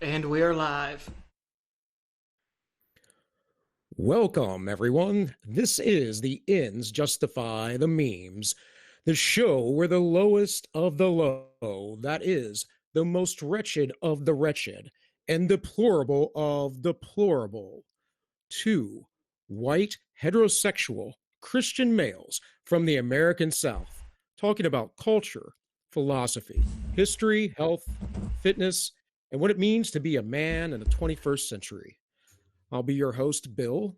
And we are live. Welcome, everyone. This is the Ends Justify the Memes, the show where the lowest of the low, that is, the most wretched of the wretched, and deplorable of deplorable, two white, heterosexual, Christian males from the American South, talking about culture, philosophy, history, health, fitness, and what it means to be a man in the 21st century. I'll be your host, Bill,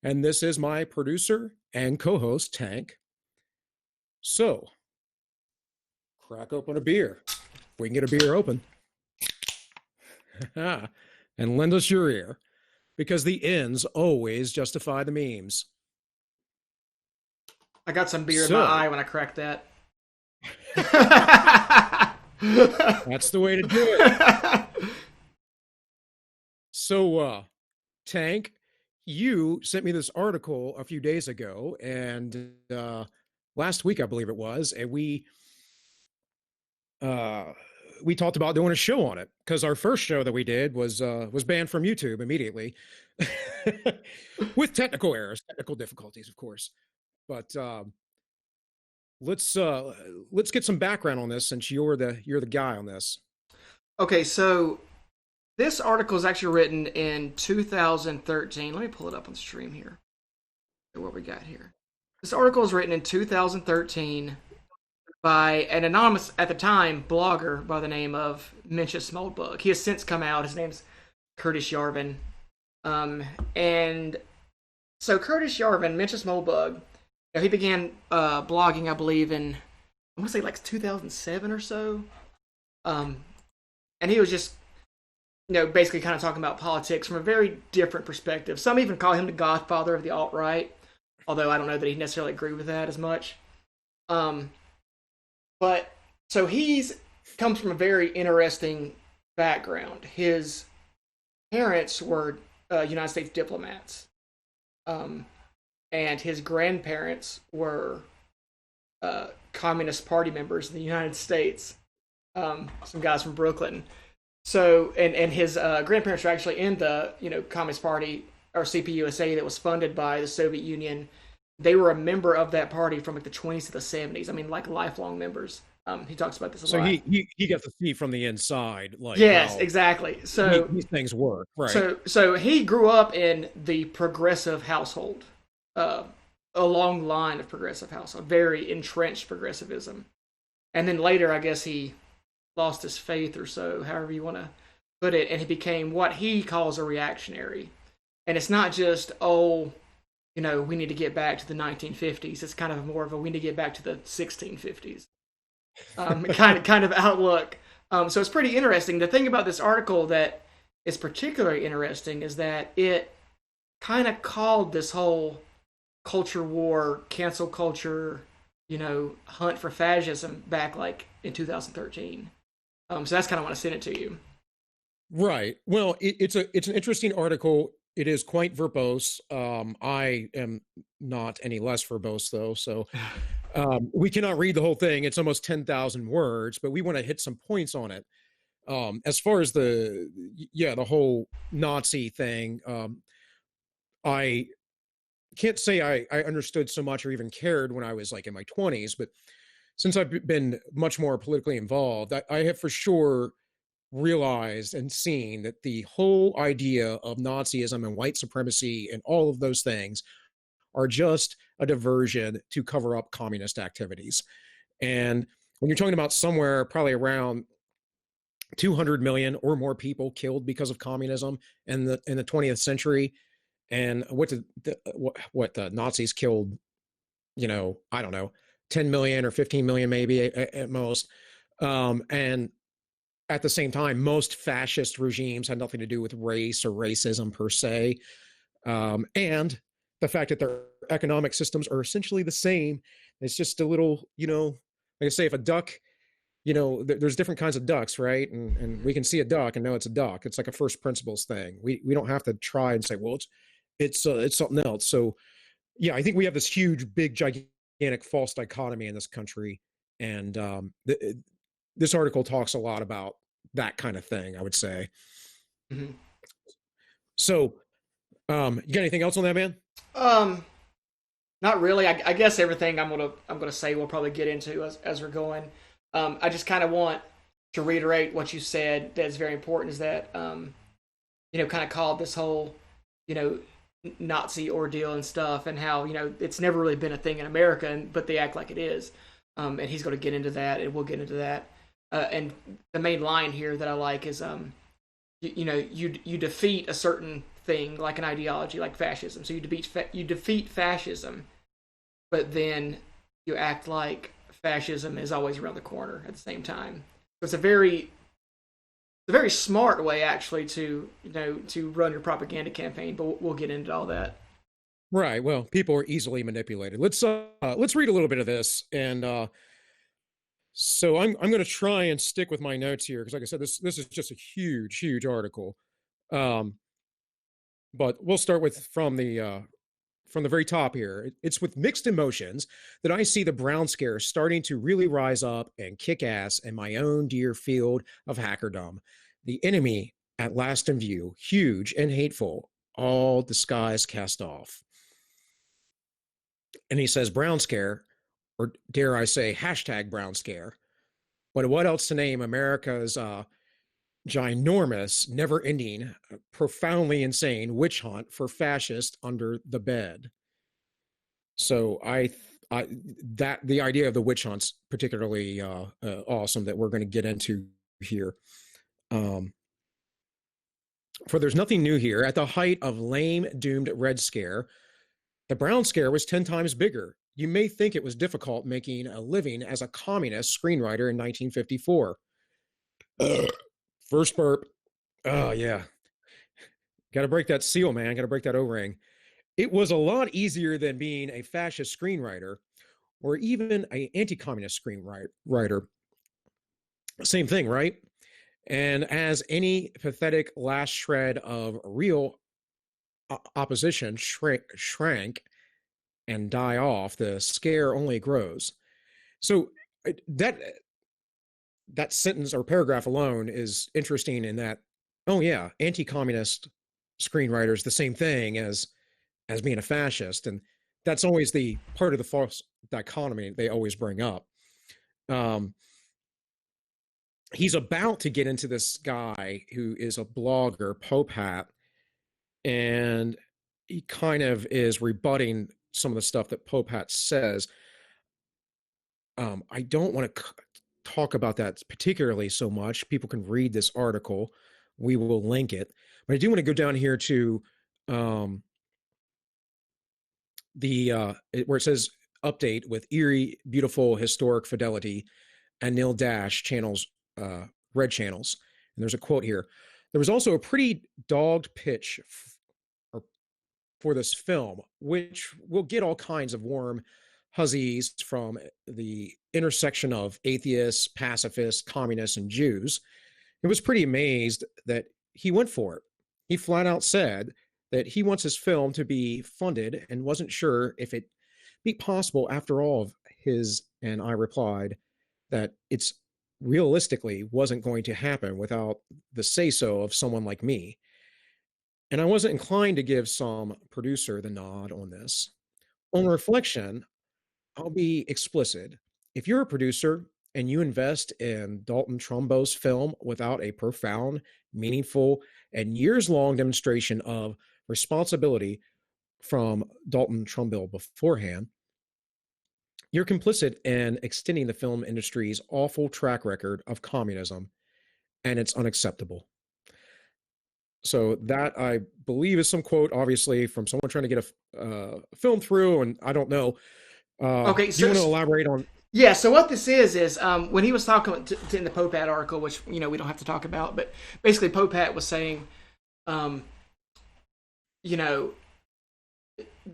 and this is my producer and co host, Tank. So, crack open a beer. If we can get a beer open. and lend us your ear, because the ends always justify the memes. I got some beer in my So, eye when I cracked that. that's the way to do it. So, Tank, you sent me this article a few days ago, and last week, I believe it was, and uh, we talked about doing a show on it because our first show that we did was banned from YouTube immediately with technical errors, technical difficulties, of course. But let's let's get some background on this since you're the guy on this. Okay, so this article is actually written in 2013. Let me pull it up on stream here. What we got here. This article is written in 2013 by an anonymous, at the time, blogger by the name of Mencius Moldbug. He has since come out. His name's Curtis Yarvin. And so Curtis Yarvin, Mencius Moldbug, he began blogging, I believe, in I want to say like 2007 or so. Um, and he was just basically kind of talking about politics from a very different perspective. Some even call him the godfather of the alt right, although I don't know that he necessarily agree with that as much. Um, but so he's comes from a very interesting background. His parents were United States diplomats, um, and his grandparents were Communist Party members in the United States. Some guys from Brooklyn. So, and his grandparents were actually in the Communist Party or CPUSA that was funded by the Soviet Union. They were a member of that party from like the 20s to the 70s. I mean, like lifelong members. He talks about this a So lot. he got to see from the inside, like Yes, how exactly. So these things work, right? so he grew up in the progressive household, uh, a long line of progressive household, very entrenched progressivism. And then later, I guess he lost his faith or so, however you want to put it, and he became what he calls a reactionary. And it's not just we need to get back to the 1950s. It's kind of more of a we need to get back to the 1650s kind of outlook. So it's pretty interesting. The thing about this article that is particularly interesting is that it kind of called this whole culture war, cancel culture, hunt for fascism back like in 2013. So that's kind of want to send it to you. Right. Well, it's an interesting article. It is quite verbose. I am not any less verbose though, so we cannot read the whole thing. It's almost 10,000 words, but we want to hit some points on it. As far as the whole Nazi thing, I can't say I understood so much or even cared when I was like in my 20s, but since I've been much more politically involved, I have for sure realized and seen that the whole idea of Nazism and white supremacy and all of those things are just a diversion to cover up communist activities. And when you're talking about somewhere probably around 200 million or more people killed because of communism in the 20th century, and what the Nazis killed, I don't know, 10 million or 15 million maybe at most. And at the same time, most fascist regimes had nothing to do with race or racism per se. And the fact that their economic systems are essentially the same. It's just a little, like I say, if a duck, there's different kinds of ducks, right? And we can see a duck and know it's a duck. It's like a first principles thing. We don't have to try and say, well, it's something else. So yeah, I think we have this huge, big, gigantic false dichotomy in this country, and this article talks a lot about that kind of thing, I would say. Mhm. So, you got anything else on that, man? Um, Not really. I guess everything I'm gonna say we'll probably get into as we're going. I just kind of want to reiterate what you said. That's very important. Is that kind of called this whole you know Nazi ordeal and stuff, and how it's never really been a thing in America, but they act like it is. And he's going to get into that, and we'll get into that. And the main line here that I like is you defeat a certain thing like an ideology like fascism. So you defeat fascism, but then you act like fascism is always around the corner at the same time. So it's a very smart way actually to run your propaganda campaign, but we'll get into all that. Right. Well, people are easily manipulated. Let's read a little bit of this, and so I'm going to try and stick with my notes here because, like I said, this is just a huge article. Um, but we'll start with from the very top here. It's with mixed emotions that I see the Brown Scare starting to really rise up and kick ass in my own dear field of hackerdom. The enemy at last in view, huge and hateful, all disguise cast off. And he says Brown Scare, or dare I say, hashtag Brown Scare. But what else to name America's ginormous, never ending, profoundly insane witch hunt for fascists under the bed? So I that the idea of the witch hunts particularly awesome that we're going to get into here. Um, for there's nothing new here. At the height of lame, doomed Red Scare, the Brown Scare was 10 times bigger. You may think it was difficult making a living as a communist screenwriter in 1954. First burp. Oh, yeah. Got to break that seal, man. Got to break that O ring. It was a lot easier than being a fascist screenwriter or even an anti communist screenwriter. Same thing, right? And as any pathetic last shred of real opposition shrank and die off, the scare only grows. So that that sentence or paragraph alone is interesting in that, oh yeah, anti-communist screenwriters the same thing as being a fascist, and that's always the part of the false dichotomy they always bring up. Um, he's about to get into this guy who is a blogger, Pope Hat, and he kind of is rebutting some of the stuff that Pope Hat says. I don't want to talk about that particularly so much. People can read this article. We will link it. But I do want to go down here to um, where it says update with eerie, beautiful, historic fidelity, and Neil Dash channels, red channels. And there's a quote here. There was also a pretty dogged pitch for this film, which will get all kinds of warm hussies from the intersection of atheists, pacifists, communists, and Jews. It was pretty amazed that he went for it. He flat out said that he wants his film to be funded and wasn't sure if it be possible after all of his. And I replied that it's realistically wasn't going to happen without the say so of someone like me. And I wasn't inclined to give some producer the nod on this. On reflection, I'll be explicit. If you're a producer and you invest in Dalton Trumbo's film without a profound, meaningful, and years long demonstration of responsibility from Dalton Trumbo beforehand, you're complicit in extending the film industry's awful track record of communism, and it's unacceptable. So that I believe is some quote, obviously, from someone trying to get a film through, and I don't know. Okay, Do you so want to elaborate on? yeah, so what this is when he was talking in the Popat article, which we don't have to talk about, but basically Popat was saying, um, you know,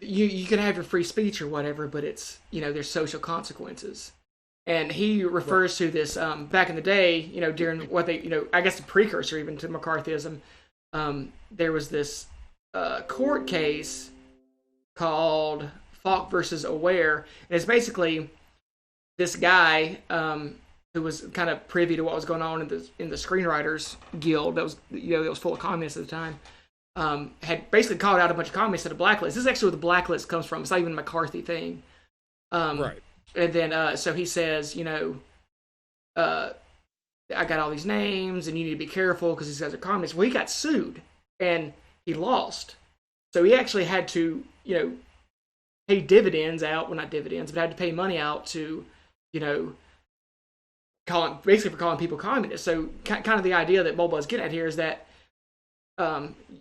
you can have your free speech or whatever, but it's there's social consequences, and he Right. refers to this back in the day, during what they I guess the precursor even to McCarthyism. There was this court case called Falk versus Aware, and it's basically this guy who was kind of privy to what was going on in the screenwriters guild that was that was full of communists at the time, had basically called out a bunch of communists at a blacklist. This is actually where the blacklist comes from. It's not even a McCarthy thing. Right. And then so he says, I got all these names, and you need to be careful because these guys are communists. Well, he got sued, and he lost. So he actually had to, pay dividends out. Well, not dividends, but had to pay money out to, basically for calling people communists. So kind of the idea that Moldbug's getting at here is that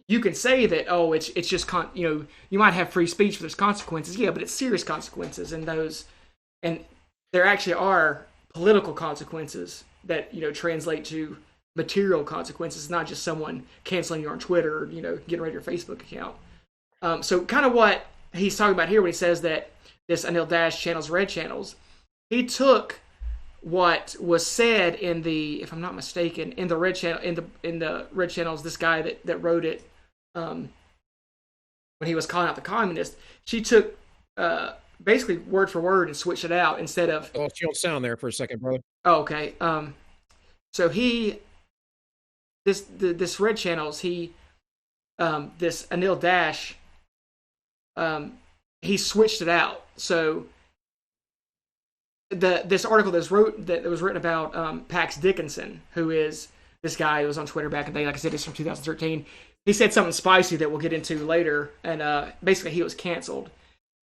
you can say that, oh, it's just you might have free speech, but there's consequences. Yeah, but it's serious consequences, and there actually are political consequences that translate to material consequences, not just someone canceling you on Twitter or getting rid of your Facebook account. So kind of what he's talking about here when he says that this Anil Dash channels red channels, he took what was said in the, if I'm not mistaken, in the red channel in the red channels, this guy that wrote it when he was calling out the communists, she took basically word for word and switched it out instead of. Oh, you don't sound there for a second, brother. Oh, okay. So this red channels, this Anil Dash, he switched it out. So this article that was written about Pax Dickinson, who is this guy who was on Twitter back in the day, like I said, it's from 2013. He said something spicy that we'll get into later, and basically he was canceled.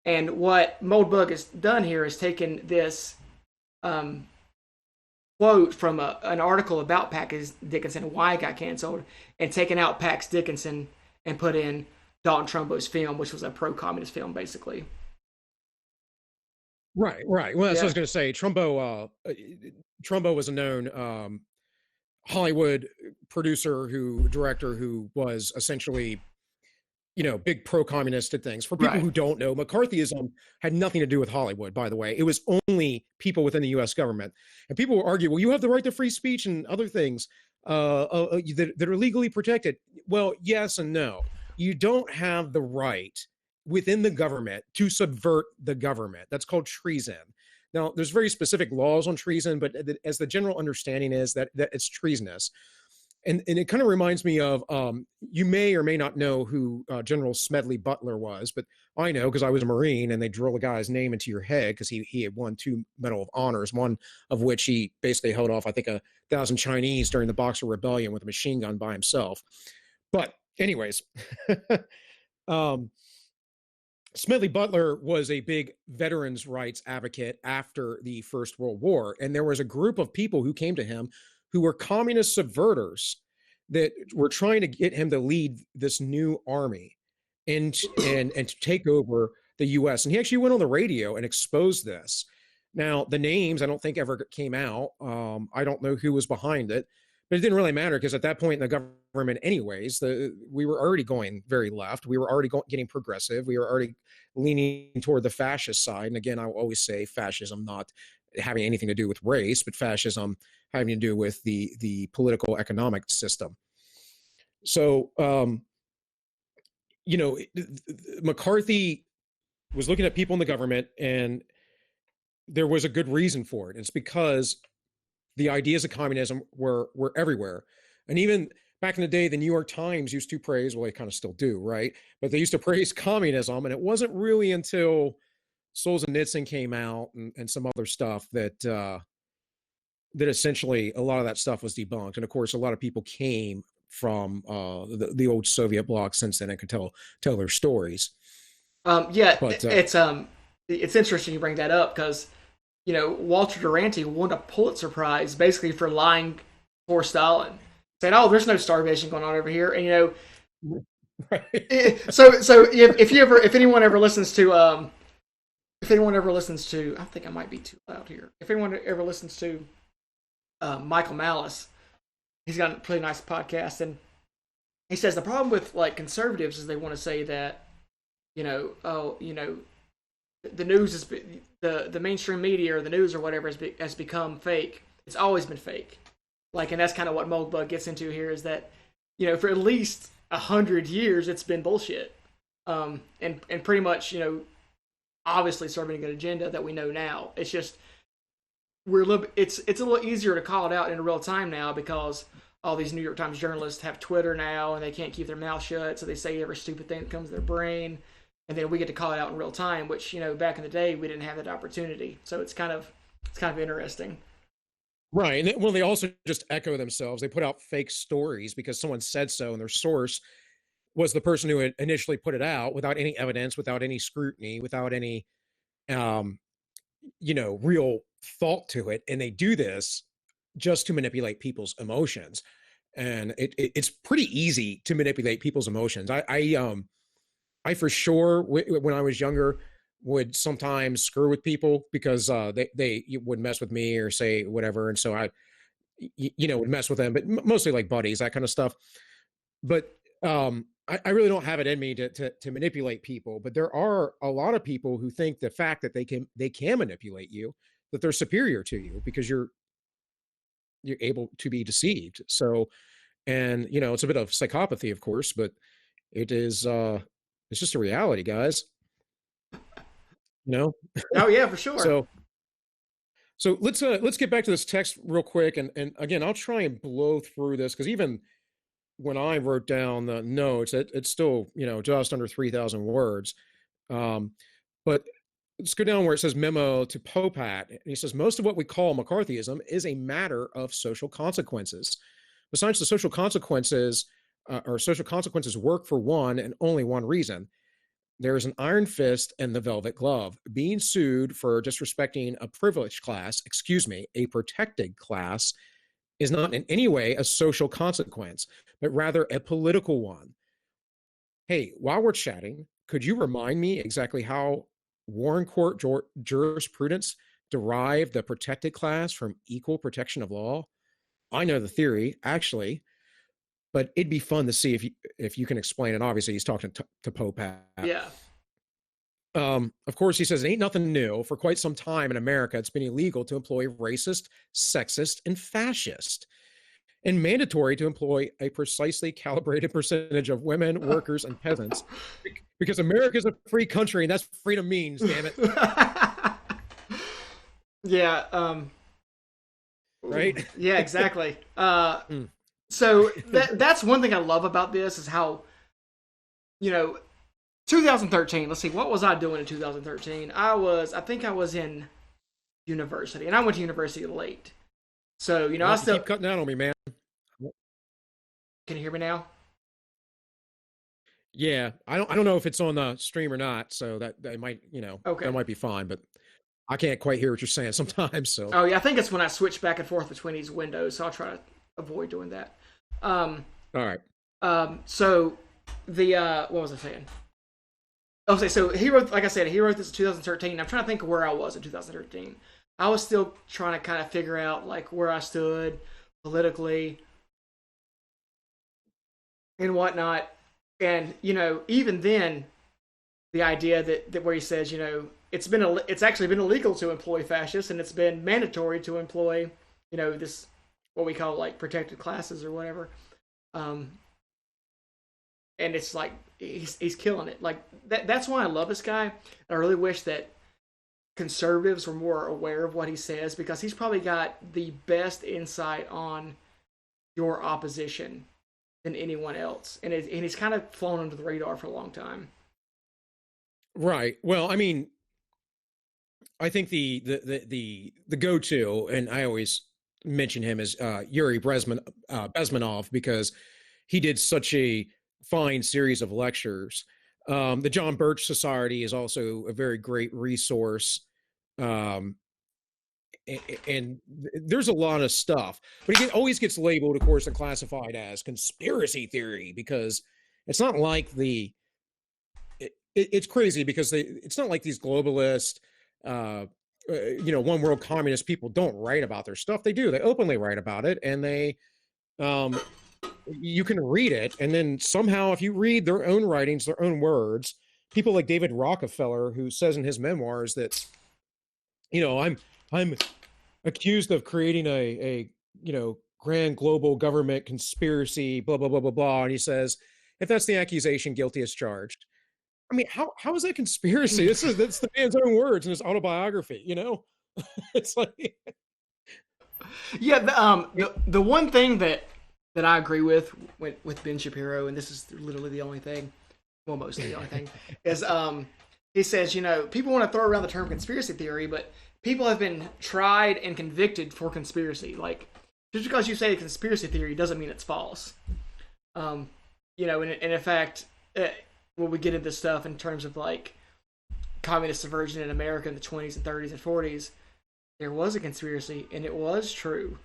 And what Moldbug has done here is taken this quote from an article about Pax Dickinson and why it got canceled, and taken out Pax Dickinson and put in Dalton Trumbo's film, which was a pro-communist film, basically. Right. Well, that's what I was going to say. Trumbo was a known Hollywood director who was essentially, big pro-communist at things. For people who don't know, McCarthyism had nothing to do with Hollywood, by the way. It was only people within the U.S. government. And people will argue, well, you have the right to free speech and other things that are legally protected. Well, yes and no. You don't have the right within the government to subvert the government. That's called treason. Now, there's very specific laws on treason, but as the general understanding is that it's treasonous. And it kind of reminds me of, you may or may not know who General Smedley Butler was, but I know because I was a Marine, and they drill a guy's name into your head because he had won 2 Medal of Honors, one of which he basically held off, I think, 1,000 Chinese during the Boxer Rebellion with a machine gun by himself. But anyways, Smedley Butler was a big veterans' rights advocate after the First World War, and there was a group of people who came to him who were communist subverters that were trying to get him to lead this new army and to take over the U.S. And he actually went on the radio and exposed this. Now, the names I don't think ever came out. I don't know who was behind it, but it didn't really matter because at that point in the government anyways, we were already going very left. We were already getting progressive. We were already leaning toward the fascist side. And again, I will always say fascism not having anything to do with race, but fascism having to do with the political economic system. So, McCarthy was looking at people in the government, and there was a good reason for it. It's because the ideas of communism were everywhere. And even back in the day, the New York Times used to praise, well, they kind of still do, right? But they used to praise communism. And it wasn't really until Solzhenitsyn came out and some other stuff that essentially a lot of that stuff was debunked. And of course, a lot of people came from the old Soviet bloc since then and could tell their stories. But it's interesting you bring that up because Walter Duranty won a Pulitzer Prize basically for lying for Stalin, saying, "Oh, there's no starvation going on over here," and right. So if anyone ever listens to I think I might be too loud here. If anyone ever listens to Michael Malice, he's got a pretty nice podcast, and he says the problem with like conservatives is they want to say that the news is the mainstream media or the news or whatever has become fake. It's always been fake. Like, and that's kind of what Moldbug gets into here is that for at least 100 years it's been bullshit, and pretty much obviously serving a good agenda that we know now. It's just we're a little. It's a little easier to call it out in real time now because all these New York Times journalists have Twitter now and they can't keep their mouth shut, so they say every stupid thing that comes to their brain, and then we get to call it out in real time. Which back in the day we didn't have that opportunity, so it's kind of interesting. Right. And well, they also just echo themselves. They put out fake stories because someone said so, and their source was the person who had initially put it out without any evidence, without any scrutiny, without any, um, real thought to it. And they do this just to manipulate people's emotions. And it's pretty easy to manipulate people's emotions. I for sure, when I was younger, would sometimes screw with people because they would mess with me or say whatever, and so I would mess with them, but mostly like buddies, that kind of stuff. But I really don't have it in me to manipulate people. But there are a lot of people who think the fact that they can manipulate you, that they're superior to you because you're able to be deceived. So, and it's a bit of psychopathy, of course, but it is it's just a reality, guys. You know. Oh yeah, for sure. So let's get back to this text real quick, and again, I'll try and blow through this because even when I wrote down the notes, it's still just under 3,000 words. Um, but let's go down where it says memo to Popat. And he says most of what we call McCarthyism is a matter of social consequences. Besides the social consequences, or social consequences work for one and only one reason. There is an iron fist and the velvet glove. Being sued for disrespecting a privileged class, excuse me, a protected class, is not in any way a social consequence, but rather a political one. Hey, while we're chatting, could you remind me exactly how Warren Court jurisprudence derived the protected class from equal protection of law? I know the theory, actually, but it'd be fun to see if you can explain it. Obviously, he's talking to Popat. Yeah. Of course, he says it ain't nothing new. For quite some time in America, it's been illegal to employ racist, sexist, and fascist, and mandatory to employ a precisely calibrated percentage of women, workers, and peasants, because America is a free country, and that's what freedom means. Damn it! Yeah. Right? Yeah. Exactly. Mm. So that's one thing I love about this is how, you know, 2013. Let's see, what was I doing in 2013? I think I was in university, and I went to university late. So Well, I you still keep cutting out on me, man. can you hear me now? Yeah, I don't know if it's on the stream or not, so that might Okay. that might be fine, but I can't quite hear what you're saying sometimes. So Oh yeah, I think it's when I switch back and forth between these windows, so I'll try to avoid doing that. Um, all right. so the what was I saying? Okay, so he wrote, like I said, he wrote this in 2013. I'm trying to think of where I was in 2013. I was still trying to kind of figure out like where I stood politically and whatnot. And even then, the idea that where he says, it's actually been illegal to employ fascists, and it's been mandatory to employ, this what we call like protected classes or whatever. Um, and it's like he's killing it. Like that's why I love this guy. I really wish that conservatives were more aware of what he says because he's probably got the best insight on your opposition than anyone else, and he's kind of flown under the radar for a long time. Right. Well, I mean, I think the go to, and I always mention him as Yuri Bezmenov because he did such a fine series of lectures. The John Birch Society is also a very great resource. Um, and there's a lot of stuff, but it always gets labeled, of course, and classified as conspiracy theory because it's not like it's crazy because it's not like these globalist, uh, one world communist people don't write about their stuff. They do. They openly write about it, and um, you can read it, and then somehow, if you read their own writings, their own words, people like David Rockefeller, who says in his memoirs that, I'm accused of creating a grand global government conspiracy, blah blah blah blah blah, and he says, if that's the accusation, guilty as charged. I mean, how is that conspiracy? That's the man's own words in his autobiography. It's like Yeah, It- the one thing that I agree with Ben Shapiro, and this is literally the only thing, well, mostly the only thing, is he says, people want to throw around the term conspiracy theory, but people have been tried and convicted for conspiracy. Like, just because you say a conspiracy theory doesn't mean it's false. Um, and in fact, when we get into stuff in terms of like communist subversion in America in the 20s and 30s and 40s, there was a conspiracy and it was true.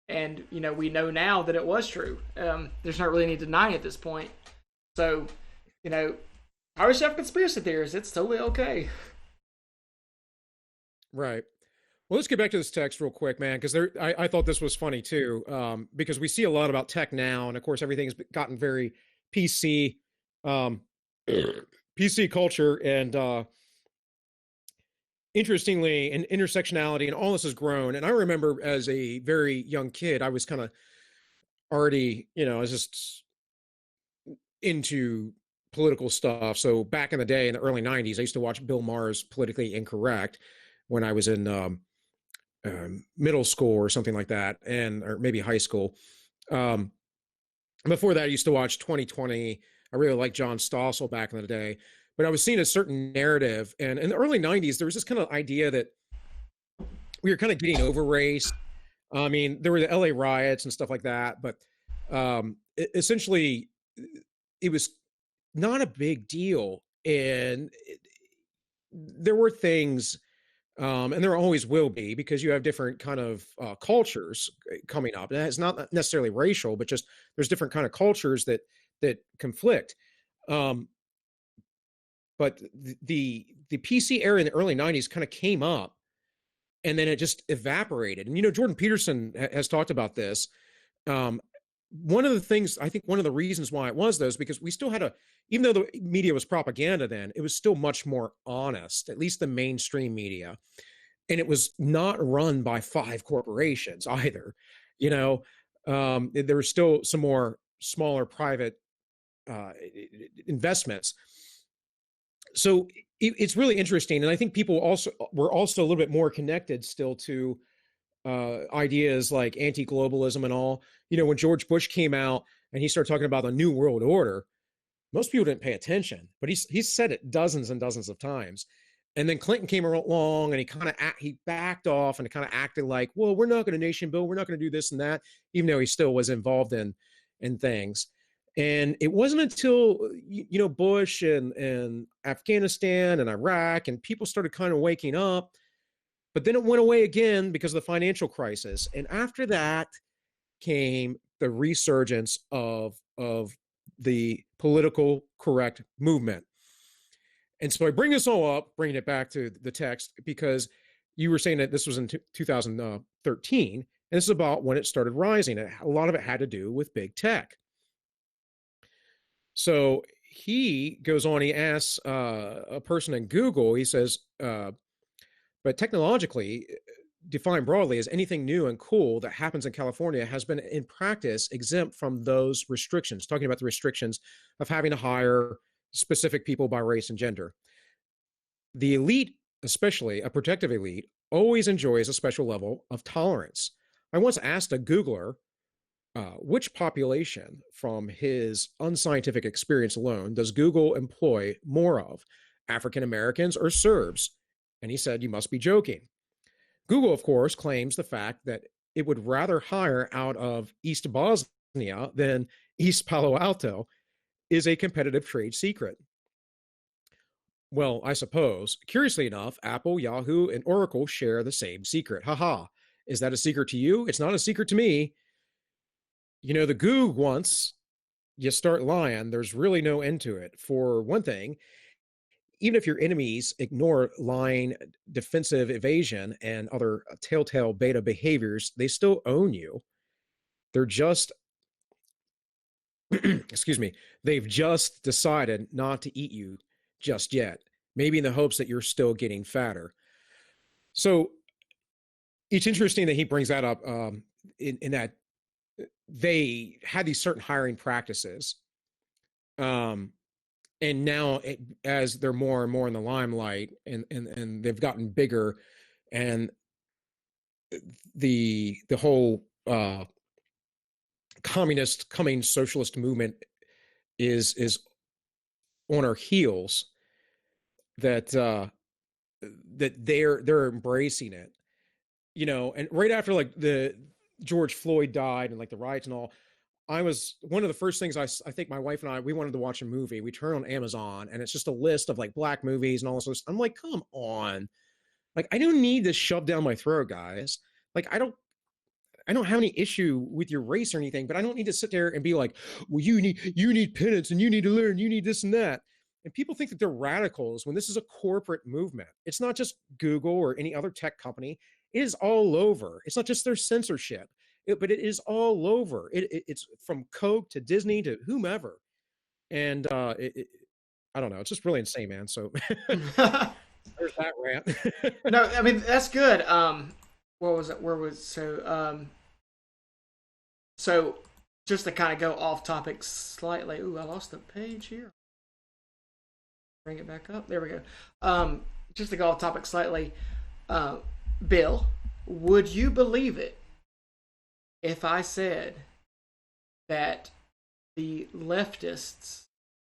And, we know now that it was true. There's not really any denying at this point. So, you know, I wish you have conspiracy theories. It's totally okay. right. Well, let's get back to this text real quick, man, because I thought this was funny too, because we see a lot about tech now, and of course, everything's gotten very PC, um, PC culture, and interestingly, and intersectionality, and all this has grown. And I remember as a very young kid, I was kind of already, I was just into political stuff. So back in the day, in the early '90s, I used to watch Bill Maher's Politically Incorrect when I was in middle school or something like that, and or maybe high school. Um, Before that, I used to watch 2020. I really liked John Stossel back in the day, but I was seeing a certain narrative. And in the early '90s, there was this kind of idea that we were kind of getting over race. I mean, there were the LA riots and stuff like that, but essentially, it was not a big deal. And there were things and there always will be because you have different kind of cultures coming up. And it's not necessarily racial, but just there's different kind of cultures that conflict. Um, but the PC era in the early '90s kind of came up, and then it just evaporated. And Jordan Peterson has talked about this. Um, One of the things I think one of the reasons why it was though is because we still had even though the media was propaganda then, it was still much more honest, at least the mainstream media, and it was not run by five corporations either. You know, there were still some more smaller private uh, investments. So it's really interesting, and I think people also were also a little bit more connected still to ideas like anti-globalism and all. When George Bush came out and he started talking about the New World Order, most people didn't pay attention, but he's said it dozens and dozens of times. And then Clinton came along and he backed off and kind of acted like, well, we're not going to nation build, we're not going to do this and that, even though he still was involved in things. And it wasn't until Bush and Afghanistan and Iraq and people started kind of waking up, but then it went away again because of the financial crisis. And after that came the resurgence of the political correct movement. And so I bring this all up, bringing it back to the text, because you were saying that this was in 2013, and this is about when it started rising. A lot of it had to do with big tech. So he goes on, he asks a person in Google, he says, but technologically, defined broadly as anything new and cool that happens in California has been in practice exempt from those restrictions, talking about the restrictions of having to hire specific people by race and gender. The elite, especially a protective elite, always enjoys a special level of tolerance. I once asked a Googler which population from his unscientific experience alone does Google employ more of, African Americans or Serbs? And he said, you must be joking. Google, of course, claims the fact that it would rather hire out of East Bosnia than East Palo Alto is a competitive trade secret. Well, I suppose. Curiously enough, Apple, Yahoo, and Oracle share the same secret. Haha. Is that a secret to you? It's not a secret to me. The Goog once you start lying, there's really no end to it. For one thing, even if your enemies ignore lying, defensive evasion, and other telltale beta behaviors, they still own you. They're just, excuse me, they've just decided not to eat you just yet, maybe in the hopes that you're still getting fatter. So it's interesting that he brings that up in that they had these certain hiring practices. Um, and now as they're more and more in the limelight and they've gotten bigger and the whole communist coming socialist movement is on our heels, that they're embracing it, and right after like the George Floyd died and like the riots and all, I was one of the first things I think my wife and I, we wanted to watch a movie. We turn on Amazon and it's just a list of like black movies and all this. I'm like, come on. Like, I don't need this shoved down my throat, guys. Like, I don't have any issue with your race or anything, but I don't need to sit there and be like, well, you need penance and you need to learn, you need this and that. And people think that they're radicals when this is a corporate movement. It's not just Google or any other tech company. It is all over. It's not just their censorship, but it is all over. It's from Coke to Disney to whomever. And I don't know. It's just really insane, man. So there's that rant. No, I mean that's good. What was it? Where was so just to kind of go off topic slightly. Ooh, I lost the page here. Bring it back up. There we go. Just to go off topic slightly, uh, Bill, would you believe it if I said that the leftists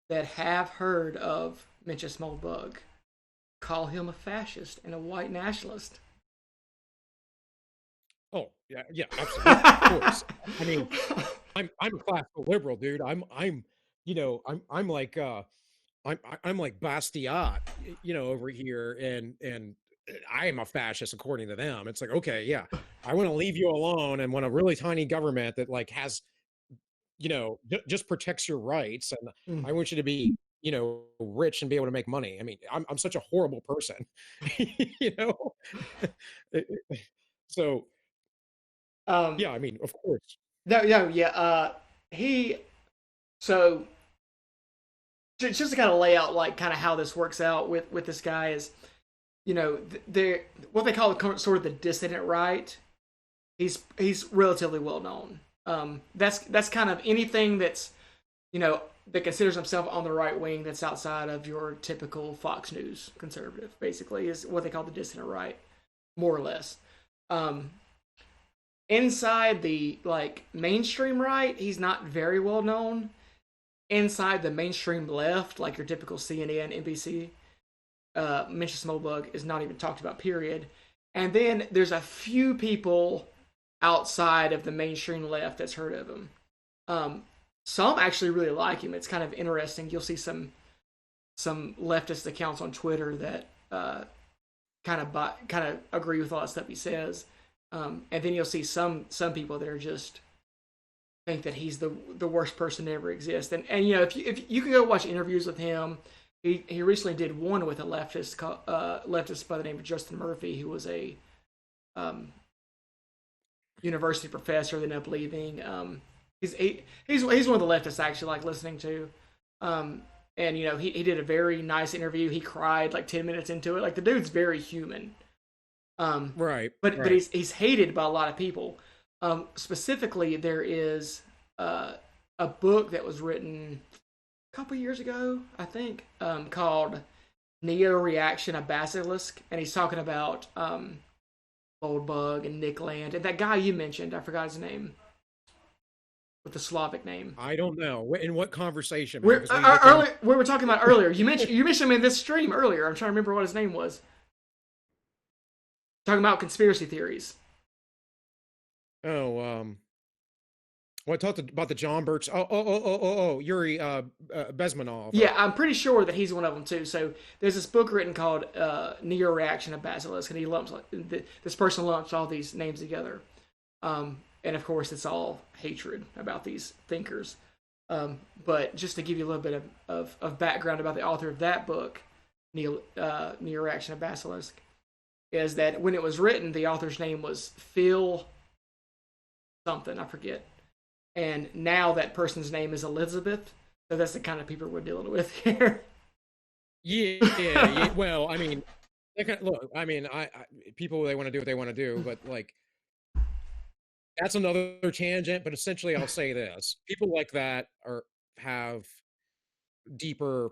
that have heard of Mencius Moldbug call him a fascist and a white nationalist? Oh yeah, yeah, absolutely, of course. I mean, I'm a classical liberal, dude. I'm like I'm like Bastiat, over here, and I am a fascist according to them. It's like, okay, yeah, I want to leave you alone and want a really tiny government that like has, just protects your rights, and Mm. I want you to be, rich and be able to make money. I mean, I'm such a horrible person, you know. So Um, yeah, I mean, of course. no, no, yeah. He so just to kind of lay out like kind of how this works out with this guy is, they're what they call sort of the dissident right. He's relatively well known. That's kind of anything that's that considers himself on the right wing that's outside of your typical Fox News conservative. Basically, is what they call the dissident right, more or less. Um, Inside the like mainstream right, he's not very well known. Inside the mainstream left, like your typical CNN, NBC, Mencius Moldbug is not even talked about. Period. And then there's a few people outside of the mainstream left that's heard of him. Um, some actually really like him. It's kind of interesting. You'll see some leftist accounts on Twitter that kind of agree with all that stuff he says, and then you'll see some people that are just think that he's the worst person to ever exist. And if you can go watch interviews with him, he recently did one with a leftist by the name of Justin Murphy, who was a um, university professor that ended up leaving. He's one of the leftists I actually like listening to. Um, and he did a very nice interview. He cried like 10 minutes into it. Like the dude's very human. Right, But right. he's hated by a lot of people. Specifically, there is a book that was written a couple years ago, I think, called Neo Reaction: A Basilisk, and he's talking about Moldbug and Nick Land and that guy you mentioned. I forgot his name with the Slavic name. I don't know in what conversation, man, We're because we get to. early. We were talking about earlier. You mentioned him in this stream earlier. I'm trying to remember what his name was. Talking about conspiracy theories. Oh, well, I talked about the John Birch. Oh, Yuri Bezmenov. Yeah, I'm pretty sure that he's one of them too. So there's this book written called Neo Reaction of Basilisk, and he lumps this person lumps all these names together, and of course it's all hatred about these thinkers. But just to give you a little bit of background about the author of that book, Neo Reaction of Basilisk, is that when it was written, the author's name was Phil something, I forget, and now that person's name is Elizabeth. So that's the kind of people we're dealing with here. Yeah, yeah, yeah. Well, I mean, look. I mean, people, they want to do what they want to do, but like that's another tangent. But essentially, I'll say this: people like that have deeper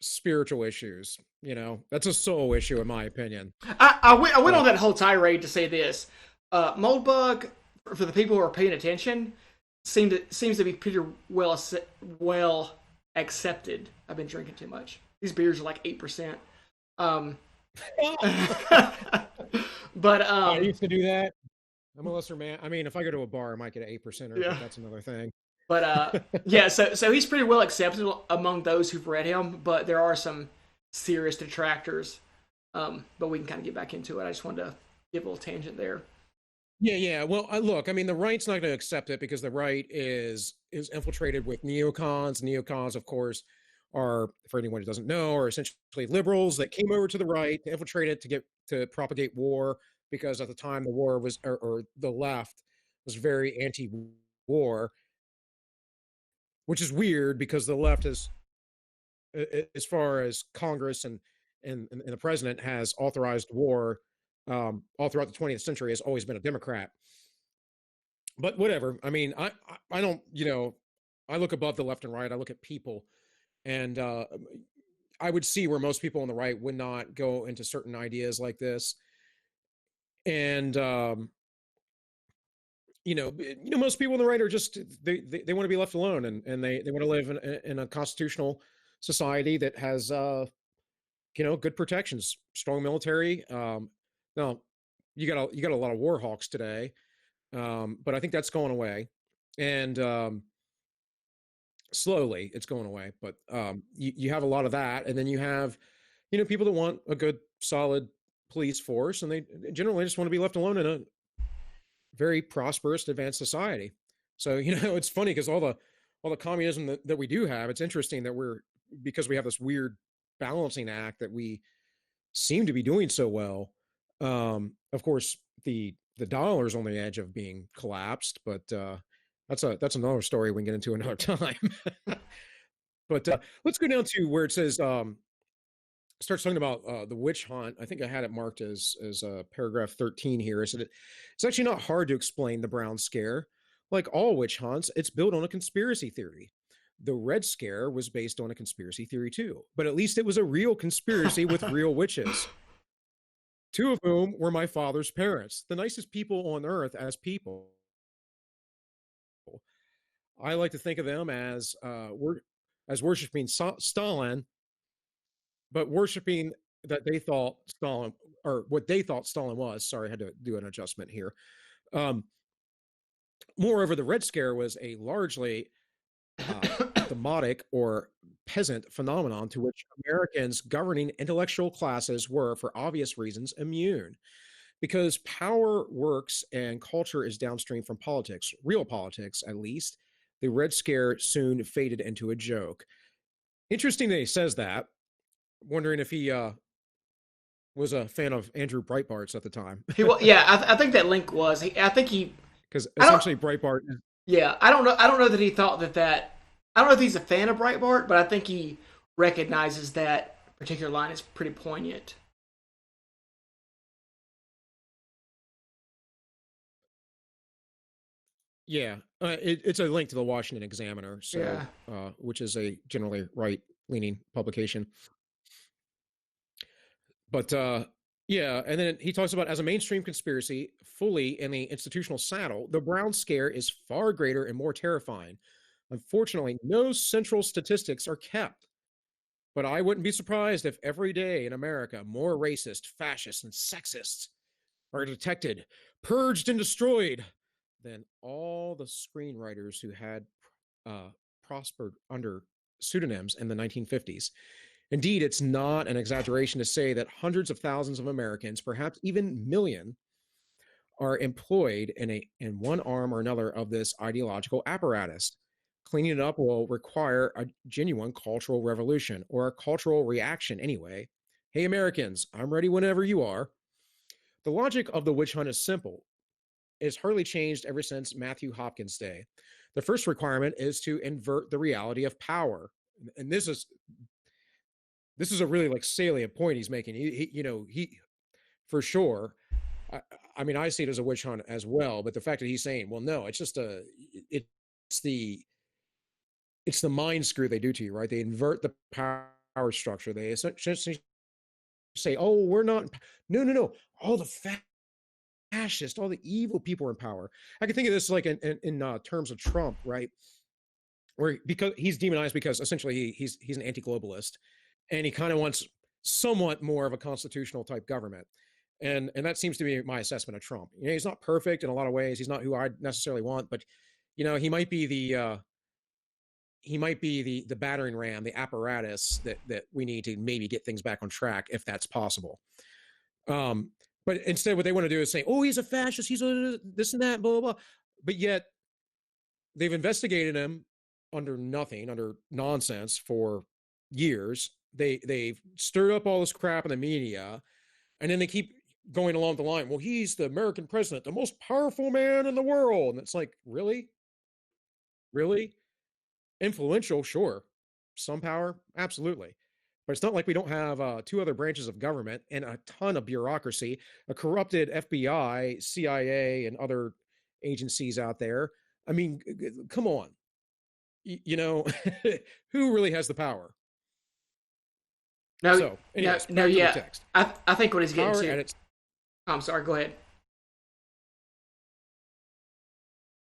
spiritual issues. That's a soul issue, in my opinion. I went on But that whole tirade to say this. Moldbug, for the people who are paying attention, seems to be pretty well accepted. I've been drinking too much. These beers are like 8%. Um, but I used to do that. I'm a lesser man. I mean, if I go to a bar, I might get an 8%er, yeah. but that's another thing. But yeah. So he's pretty well accepted among those who've read him. But there are some serious detractors. But we can kind of get back into it. I just wanted to give a little tangent there. Yeah, yeah. Well, look, I mean, the right's not going to accept it because the right is infiltrated with neocons. Neocons, of course, are, for anyone who doesn't know, are essentially liberals that came over to the right, to infiltrate it, to propagate war. Because at the time, the war was, or the left was very anti-war, which is weird because the left is, as far as Congress and the president has authorized war all throughout the 20th century, has always been a Democrat. But whatever. I mean, I don't, I look above the left and right. I look at people, and I would see where most people on the right would not go into certain ideas like this. And most people on the right are just they want to be left alone, and they want to live in a constitutional society that has good protections, strong military. Now you got a lot of war hawks today, but I think that's going away, and slowly it's going away. But you have a lot of that, and then you have people that want a good solid police force, and they generally just want to be left alone in a very prosperous, advanced society. So it's funny because all the communism that we do have, it's interesting that because we have this weird balancing act that we seem to be doing so well. Of course, the dollar is on the edge of being collapsed, but that's another story we can get into another time. But let's go down to where it says starts talking about the witch hunt. I think I had it marked as paragraph 13 here. I said it's actually not hard to explain the Brown Scare. Like all witch hunts, it's built on a conspiracy theory. The Red Scare was based on a conspiracy theory too, but at least it was a real conspiracy with real witches, two of whom were my father's parents, the nicest people on earth as people. I like to think of them as worshiping Stalin, but worshiping that they thought Stalin, or what they thought Stalin was. Sorry, I had to do an adjustment here. Um, Moreover, the Red Scare was a largely demotic or peasant phenomenon to which Americans' governing intellectual classes were, for obvious reasons, immune. Because power works and culture is downstream from politics, real politics at least, the Red Scare soon faded into a joke. Interesting that he says that. Wondering if he was a fan of Andrew Breitbart's at the time. He was, yeah. I think that link was. I think he. Because I don't. essentially Breitbart. Yeah, I don't know. I don't know that he thought that. I don't know if he's a fan of Breitbart, but I think he recognizes that particular line is pretty poignant. Yeah, it's a link to the Washington Examiner, so Yeah. which is a generally right-leaning publication. But yeah, and then he talks about as a mainstream conspiracy, fully in the institutional saddle, the Brown Scare is far greater and more terrifying. Unfortunately, no central statistics are kept. But I wouldn't be surprised if every day in America more racist, fascists, and sexists are detected, purged, and destroyed than all the screenwriters who had uh, prospered under pseudonyms in the 1950s. Indeed, it's not an exaggeration to say that hundreds of thousands of Americans, perhaps even million, are employed in one arm or another of this ideological apparatus. Cleaning it up will require a genuine cultural revolution, or a cultural reaction anyway. Hey, Americans, I'm ready whenever you are. The logic of the witch hunt is simple. It's hardly changed ever since Matthew Hopkins' day. The first requirement is to invert the reality of power. And this is a really like salient point he's making. He for sure. I, I mean, I see it as a witch hunt as well, but the fact that he's saying, well, no, it's just it's the it's the mind screw they do to you, right? They invert the power structure. They essentially say, "Oh, we're not." No, no, no. All the fascists, all the evil people are in power. I can think of this like in terms of Trump, right? Where because he's demonized because essentially he's an anti-globalist, and he kind of wants somewhat more of a constitutional type government. And that seems to be my assessment of Trump. You know, he's not perfect in a lot of ways. He's not who I necessarily want, but you know, he might be the battering ram, the apparatus that we need to maybe get things back on track if that's possible. Um, but instead, what they want to do is say, "Oh, he's a fascist. He's a this and that, blah blah blah." But yet, they've investigated him under nothing, under nonsense for years. They've stirred up all this crap in the media, and then they keep going along the line. Well, he's the American president, the most powerful man in the world, and it's like, really, really influential, sure, some power, absolutely. But it's not like we don't have two other branches of government and a ton of bureaucracy, a corrupted FBI, CIA, and other agencies out there. I mean, come on. You know, who really has the power? No, So, no, anyways, no. back to the Yeah, text. I think what he's getting Power to. at its I'm sorry. Go ahead.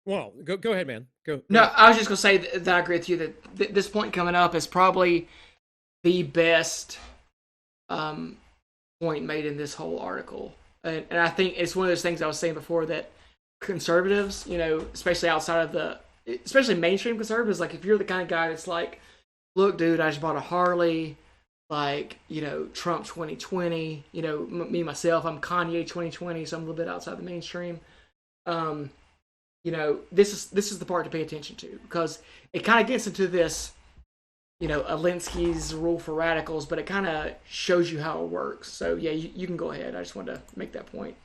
well, go ahead, man. Go No, ahead. I was just gonna say that I agree with you that this point coming up is probably the best um, point made in this whole article, and I think it's one of those things I was saying before that conservatives, you know, especially outside of especially mainstream conservatives, like if you're the kind of guy that's like, look, dude, I just bought a Harley, like, you know, Trump 2020, you know, me myself, I'm Kanye 2020, so I'm a little bit outside the mainstream. Um, you know, this is the part to pay attention to because it kind of gets into this, you know, Alinsky's rule for radicals, but it kind of shows you how it works. So yeah, you can go ahead. I just wanted to make that point.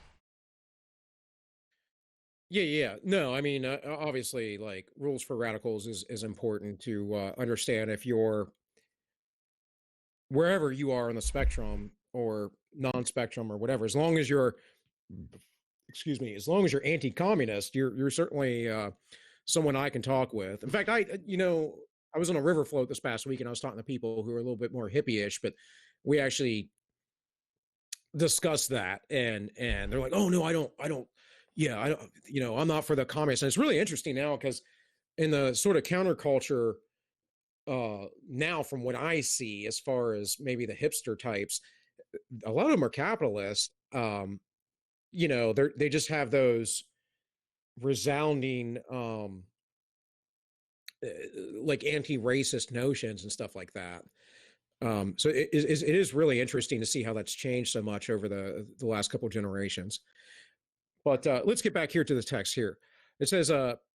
Yeah, yeah. No, I mean, obviously, like rules for radicals is important to understand if you're wherever you are on the spectrum or non-spectrum or whatever. As long as you're, excuse me, as long as you're anti-communist, you're certainly someone I can talk with. In fact, you know, I was on a river float this past week and I was talking to people who are a little bit more hippie-ish, but we actually discussed that, and they're like, "Oh no, I don't, yeah, I don't, you know, I'm not for the communists." And it's really interesting now because in the sort of counterculture now, from what I see, as far as maybe the hipster types, a lot of them are capitalists. You know, they just have those resounding uh, like anti-racist notions and stuff like that. So it is really interesting to see how that's changed so much over the last couple of generations. But let's get back here to the text here. It says,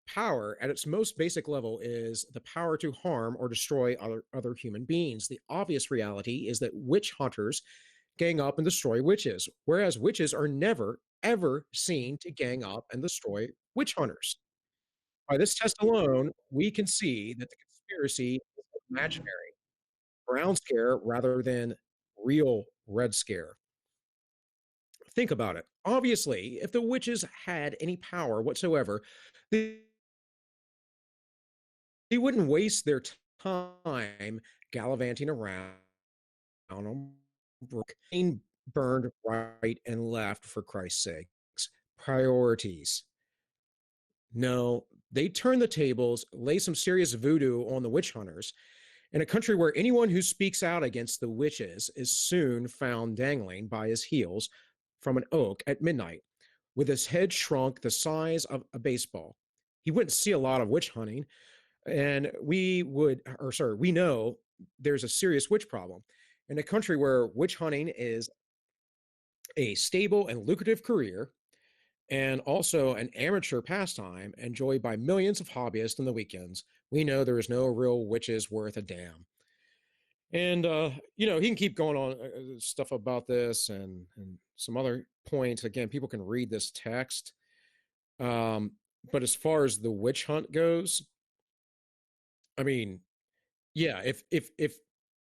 power at its most basic level is the power to harm or destroy other human beings. The obvious reality is that witch hunters gang up and destroy witches, whereas witches are never, ever seen to gang up and destroy witch hunters. By this test alone, we can see that the conspiracy is imaginary, brown scare rather than real red scare. Think about it. Obviously, if the witches had any power whatsoever, they, they wouldn't waste their time gallivanting around on brook, being burned right and left, for Christ's sakes. Priorities. No, they turn the tables, lay some serious voodoo on the witch hunters. In a country where anyone who speaks out against the witches is soon found dangling by his heels from an oak at midnight, with his head shrunk the size of a baseball. He wouldn't see a lot of witch hunting, and we know there's a serious witch problem. In a country where witch hunting is a stable and lucrative career, and also an amateur pastime enjoyed by millions of hobbyists on the weekends, we know there is no real witches worth a damn. And you know, he can keep going on stuff about this and some other points. Again, people can read this text. Um, but as far as the witch hunt goes, I mean, yeah, if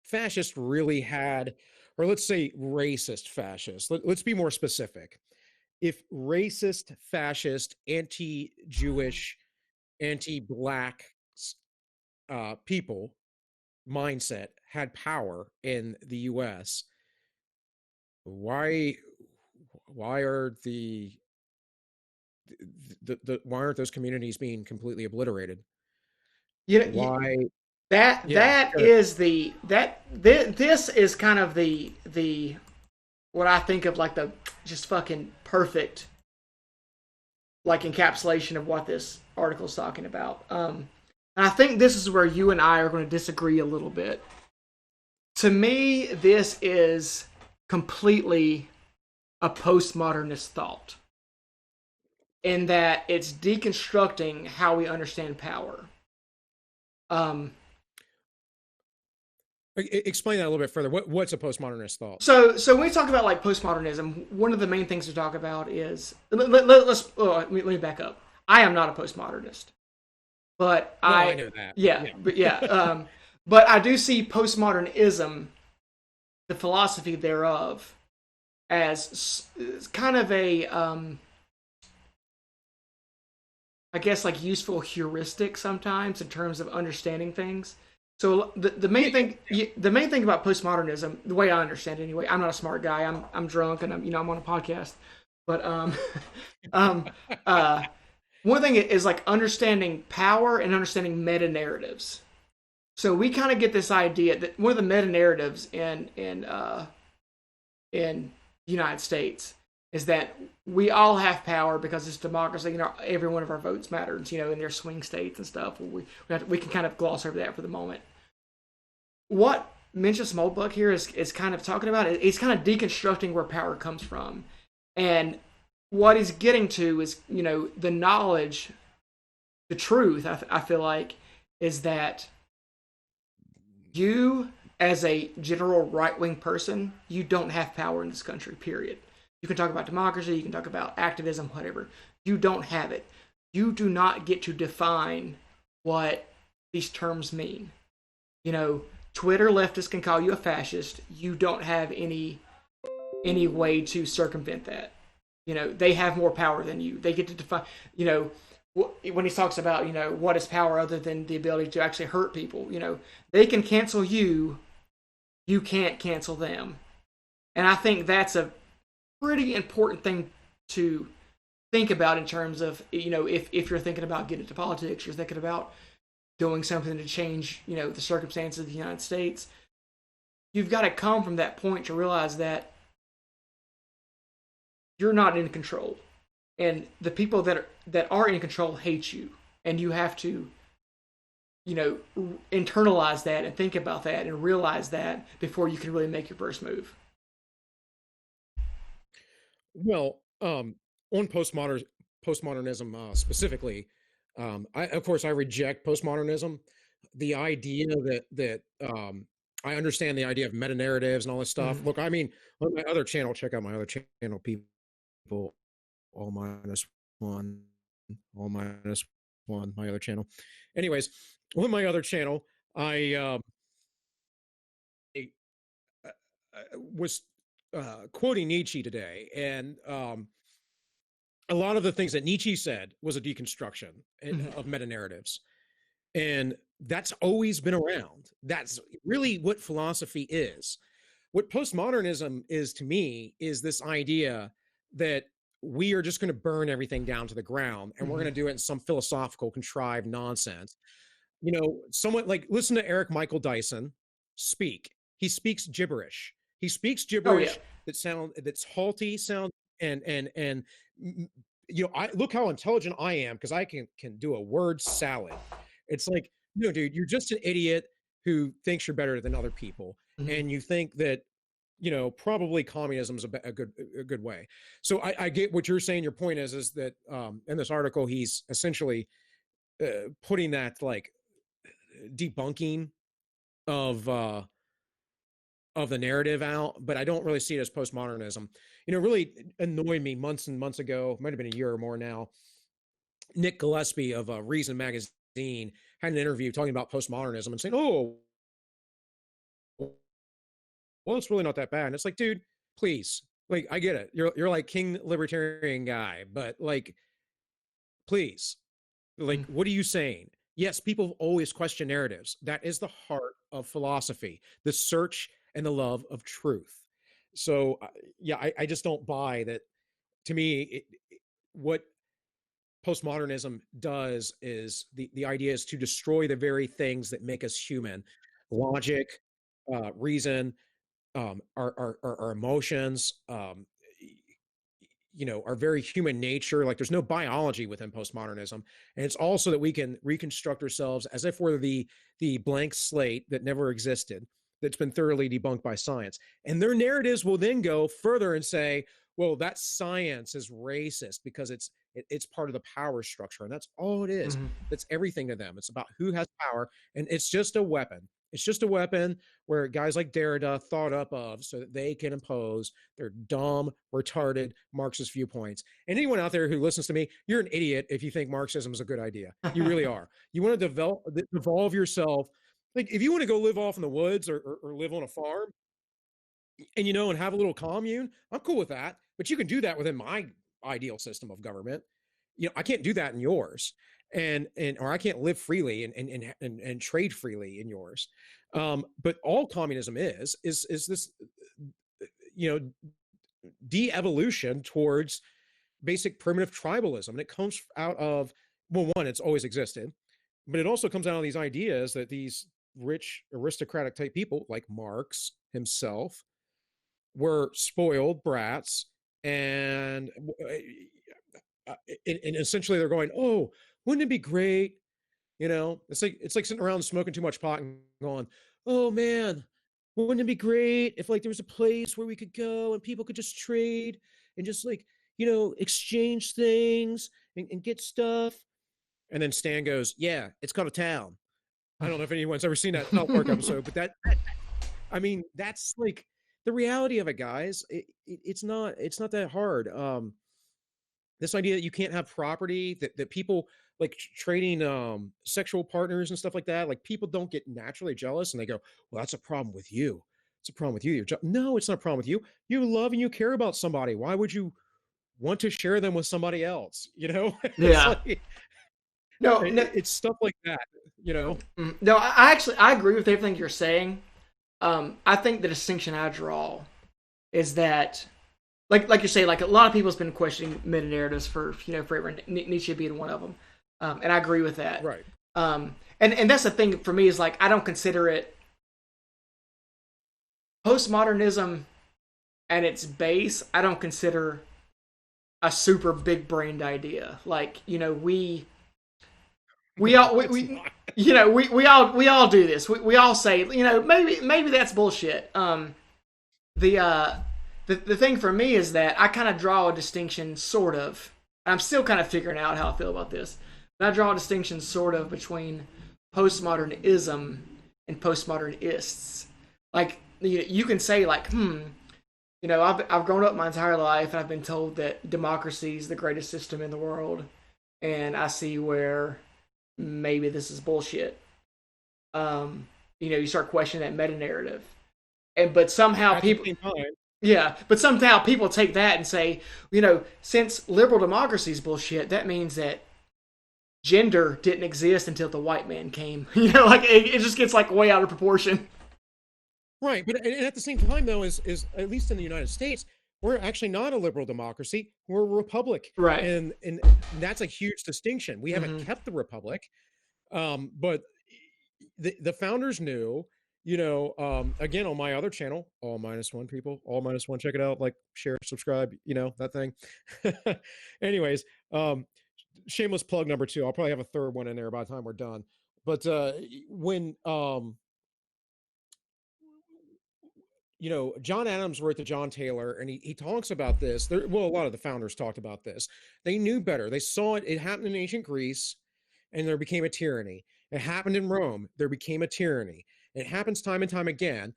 fascists really had, or let's say racist fascists, let's be more specific. If racist, fascist, anti-Jewish, anti-black people mindset had power in the U.S., why why are why aren't those communities being completely obliterated? You know, Why? Yeah, that is this is kind of the what I think of like the just fucking perfect like encapsulation of what this article is talking about. And I think this is where you and I are going to disagree a little bit. To me, this is completely a postmodernist thought in that it's deconstructing how we understand power. Um, explain that a little bit further. What's a postmodernist thought? so when we talk about like postmodernism, one of the main things to talk about is let me back up. I am not a postmodernist, but No, I know that. yeah, Yeah. but yeah, but I do see postmodernism, the philosophy thereof, as kind of a I guess like useful heuristic sometimes in terms of understanding things. So the main thing the main thing about postmodernism, the way I understand it anyway, I'm not a smart guy. I'm drunk and I'm on a podcast. But um uh one thing is like understanding power and understanding meta narratives. So we kind of get this idea that one of the meta narratives in the United States is that we all have power because it's democracy. Every one of our votes matters. In their swing states and stuff. We can kind of gloss over that for the moment. What Mencius Moldbug here is kind of talking about. He's kind of deconstructing where power comes from, and what he's getting to is the knowledge, the truth. I feel like is that you as a general right wing person, you don't have power in this country, period. You can talk about democracy, you can talk about activism, whatever. You don't have it. You do not get to define what these terms mean. Twitter leftists can call you a fascist. You don't have any way to circumvent that. They have more power than you. They get to define, when he talks about, what is power other than the ability to actually hurt people, they can cancel you, you can't cancel them. And I think that's a pretty important thing to think about in terms of, if you're thinking about getting into politics, you're thinking about doing something to change, the circumstances of the United States. You've got to come from that point to realize that you're not in control. And the people that are in control hate you. And you have to internalize that and think about that and realize that before you can really make your first move. Well, on postmodernism specifically, of course I reject postmodernism. The idea that I understand the idea of meta narratives and all this stuff. Mm-hmm. Look, I mean, on my other channel, check out my other channel, people, all minus one, all minus one, my other channel. Anyways, on my other channel, I was quoting Nietzsche today, and a lot of the things that Nietzsche said was a deconstruction of meta narratives. And that's always been around. That's really what philosophy is. What postmodernism is to me is this idea that we are just going to burn everything down to the ground and we're going to do it in some philosophical, contrived nonsense. Somewhat like listen to Eric Michael Dyson speak. He speaks gibberish. He speaks Oh yeah. gibberish that's halty sound and I look how intelligent I am because I can do a word salad. It's like, dude, you're just an idiot who thinks you're better than other people, and you think that probably communism is a good way. So I get what you're saying. Your point is that in this article he's essentially putting that like debunking of the narrative out, but I don't really see it as postmodernism. Really annoyed me months and months ago, might have been a year or more now. Nick Gillespie of Reason Magazine had an interview talking about postmodernism and saying, "Oh, well, it's really not that bad." And it's like, dude, please, like, I get it. You're like king libertarian guy, but like, please, like, what are you saying? Yes, people always question narratives. That is the heart of philosophy, the search and the love of truth. So yeah, I just don't buy that. To me, what postmodernism does is the idea is to destroy the very things that make us human: logic, reason, our emotions, our very human nature. Like there's no biology within postmodernism, and it's also that we can reconstruct ourselves as if we're the blank slate that never existed, that's been thoroughly debunked by science. And their narratives will then go further and say, well, that science is racist because it's part of the power structure, and that's all it is. Mm-hmm. That's everything to them. It's about who has power, and it's just a weapon. It's just a weapon where guys like Derrida thought up of so that they can impose their dumb, retarded Marxist viewpoints. And anyone out there who listens to me, you're an idiot if you think Marxism is a good idea. You really are. You want to evolve yourself. Like if you want to go live off in the woods or live on a farm, and have a little commune, I'm cool with that. But you can do that within my ideal system of government. I can't do that in yours, and or I can't live freely and trade freely in yours. But all communism is this you know de-evolution towards basic primitive tribalism, and it comes out of, well, one, it's always existed, but it also comes out of these ideas that these rich aristocratic type people like Marx himself were spoiled brats, and and essentially they're going, oh, wouldn't it be great? It's like sitting around smoking too much pot and going, oh man, wouldn't it be great if like there was a place where we could go and people could just trade and just like exchange things and get stuff. And then Stan goes, yeah, it's called a town. I don't know if anyone's ever seen that South Park episode, but I mean, that's like the reality of it, guys. It's not that hard. This idea that you can't have property, that people like trading sexual partners and stuff like that, like people don't get naturally jealous and they go, well, that's a problem with you. It's a problem with you. No, it's not a problem with you. You love and you care about somebody. Why would you want to share them with somebody else? It's Yeah. like No, no, it's stuff like that. no. I actually I agree with everything you're saying. I think the distinction I draw is that, like you say, like a lot of people have been questioning meta narratives for forever, Nietzsche being one of them, and I agree with that. Right. And that's the thing for me is like I don't consider it postmodernism at its base. I don't consider a super big brained idea. Like we all we all do this. We all say maybe that's bullshit. The the thing for me is that I kind of draw a distinction, sort of. I'm still kind of figuring out how I feel about this, but I draw a distinction, sort of, between postmodernism and postmodernists. Like you can say like, I've grown up my entire life and I've been told that democracy is the greatest system in the world, and I see where maybe this is bullshit. You start questioning that meta narrative, but somehow people, yeah, but somehow people take that and say, since liberal democracy is bullshit, that means that gender didn't exist until the white man came. Like it just gets like way out of proportion. Right, but and at the same time, though, is at least in the United States, we're actually not a liberal democracy. We're a republic, Right. And that's a huge distinction. We haven't kept the republic, but the founders knew. Again, on my other channel, all minus one people, all minus one, check it out, like, share, subscribe, that thing. Anyways, shameless plug number 2. I'll probably have a third one in there by the time we're done. But when John Adams wrote to John Taylor, and he talks about this. A lot of the founders talked about this. They knew better. They saw it. It happened in ancient Greece, and there became a tyranny. It happened in Rome. There became a tyranny. It happens time and time again.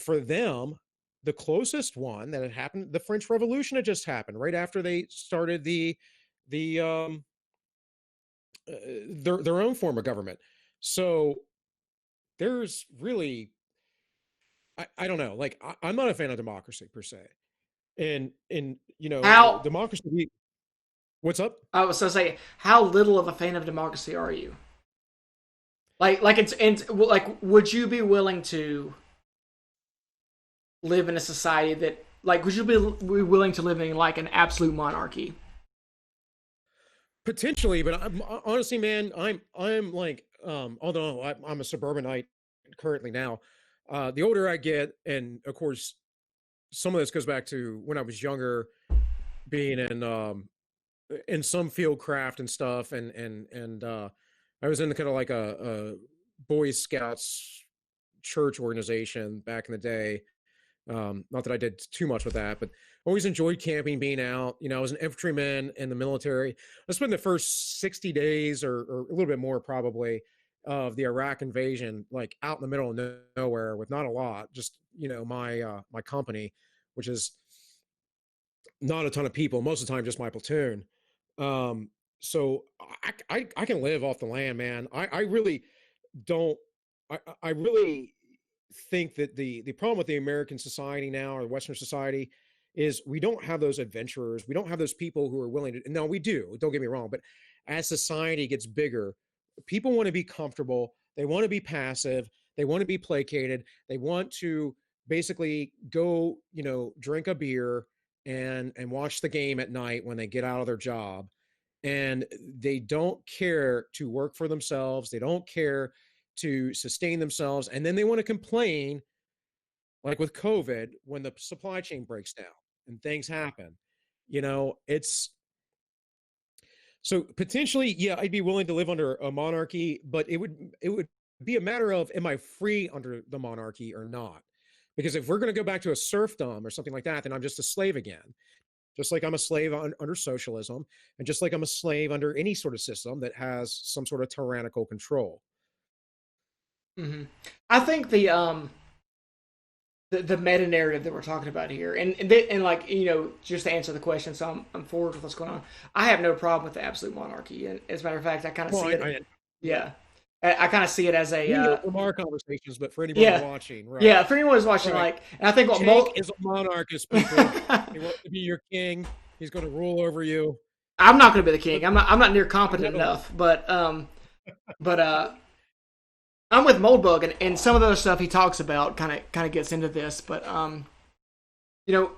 For them, the closest one that had happened, the French Revolution had just happened right after they started their own form of government. So there's really, I don't know. Like I'm not a fan of democracy per se, and How democracy. What's up? I was so say, how little of a fan of democracy are you? Like it's and like, would you be willing to live in a society that Like, would you be willing to live in like an absolute monarchy? Potentially, but honestly, man, I'm like, although I'm a suburbanite currently now, the older I get, and of course, some of this goes back to when I was younger, being in some field craft and stuff, and I was in kind of like a Boy Scouts church organization back in the day. Not that I did too much with that, but always enjoyed camping, being out. You know, I was an infantryman in the military. I spent the first 60 days or a little bit more probably of the Iraq invasion, like out in the middle of nowhere with not a lot, just, you know, my company, which is not a ton of people, most of the time just my platoon. Um, so I can live off the land, man. I really don't I really think that the problem with the American society now or Western society is we don't have those adventurers. We don't have those people who are willing to. No, we do. Don't get me wrong, but as society gets bigger, people want to be comfortable. They want to be passive. They want to be placated. They want to basically go, you know, drink a beer and watch the game at night when they get out of their job, and they don't care to work for themselves. They don't care to sustain themselves. And then they want to complain, like with COVID, when the supply chain breaks down and things happen. You know, it's so potentially, yeah, I'd be willing to live under a monarchy, but it would be a matter of am I free under the monarchy or not? Because if we're going to go back to a serfdom or something like that, then I'm just a slave again. Just like I'm a slave under socialism, and just like I'm a slave under any sort of system that has some sort of tyrannical control. Hmm. I think the meta narrative that we're talking about here, and like just to answer the question, so I'm forward with what's going on. I have no problem with the absolute monarchy, and as a matter of fact, I kind of Well, see it. yeah, Yeah, I kind of see it as a we know from our conversations, but for anybody yeah, watching, right, yeah. For anyone who's watching, right, like, and I think what Cenk is a monarchist, people. He wants to be your king. He's going to rule over you. I'm not going to be the But king. I'm not near competent no, enough, but I'm with Moldbug, and some of the other stuff he talks about kind of gets into this, but you know,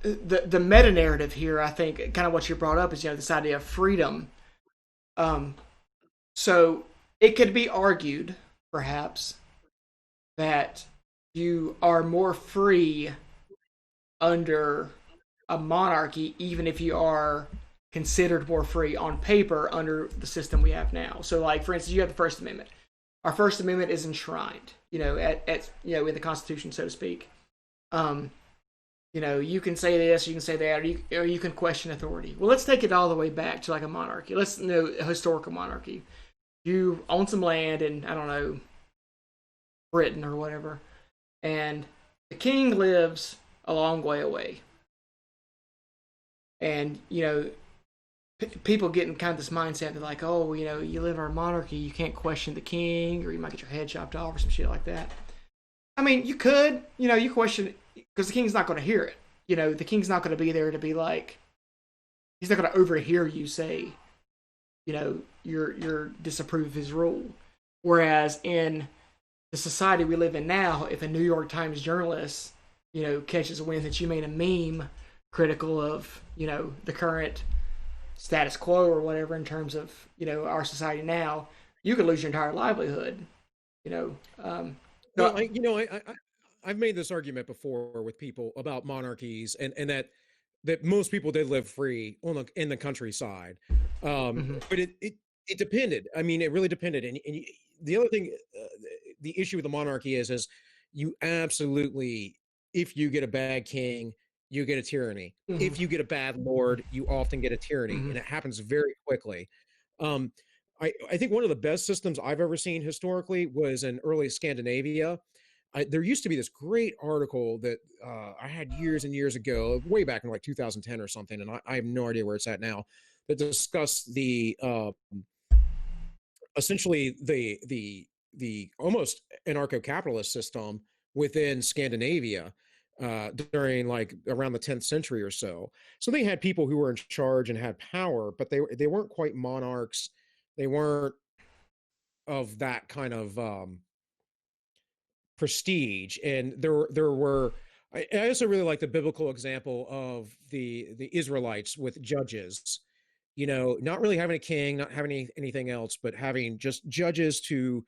the meta narrative here, I think, kind of what you brought up is this idea of freedom. Um, so it could be argued, perhaps, that you are more free under a monarchy, even if you are considered more free on paper under the system we have now. So, like for instance, you have the First Amendment. Our First Amendment is enshrined, at in the Constitution, so to speak. Um, you can say this, you can say that, or you can question authority. Well, let's take it all the way back to like a monarchy. Let's a historical monarchy. You own some land in, I don't know, Britain or whatever, and the king lives a long way away. And, people get in kind of this mindset. They're like, oh, you live in a monarchy, you can't question the king, or you might get your head chopped off or some shit like that. I mean, you could, you question because the king's not going to hear it. The king's not going to be there to be like, he's not going to overhear you say, you're disapprove of his rule. Whereas in the society we live in now, if a New York Times journalist, catches wind that you made a meme critical of, the current status quo or whatever in terms of, our society now, you could lose your entire livelihood. You know, um, well, no, I've made this argument before with people about monarchies, and that most people did live free in the countryside, mhm, but it depended. I mean, it really depended. And the other thing, the issue with the monarchy is you absolutely, if you get a bad king, you get a tyranny. mhm, If you get a bad lord, you often get a tyranny, mhm, and it happens very quickly. Um, I think one of the best systems I've ever seen historically was in early Scandinavia. There used to be this great article that I had years and years ago, way back in like 2010 or something, and I have no idea where it's at now, that discussed the essentially the almost anarcho-capitalist system within Scandinavia during like around the 10th century or so. So they had people who were in charge and had power, but they weren't quite monarchs. They weren't of that kind of prestige, and there were I also really like the biblical example of the Israelites with judges. You know, not really having a king, not having anything else, but having just judges to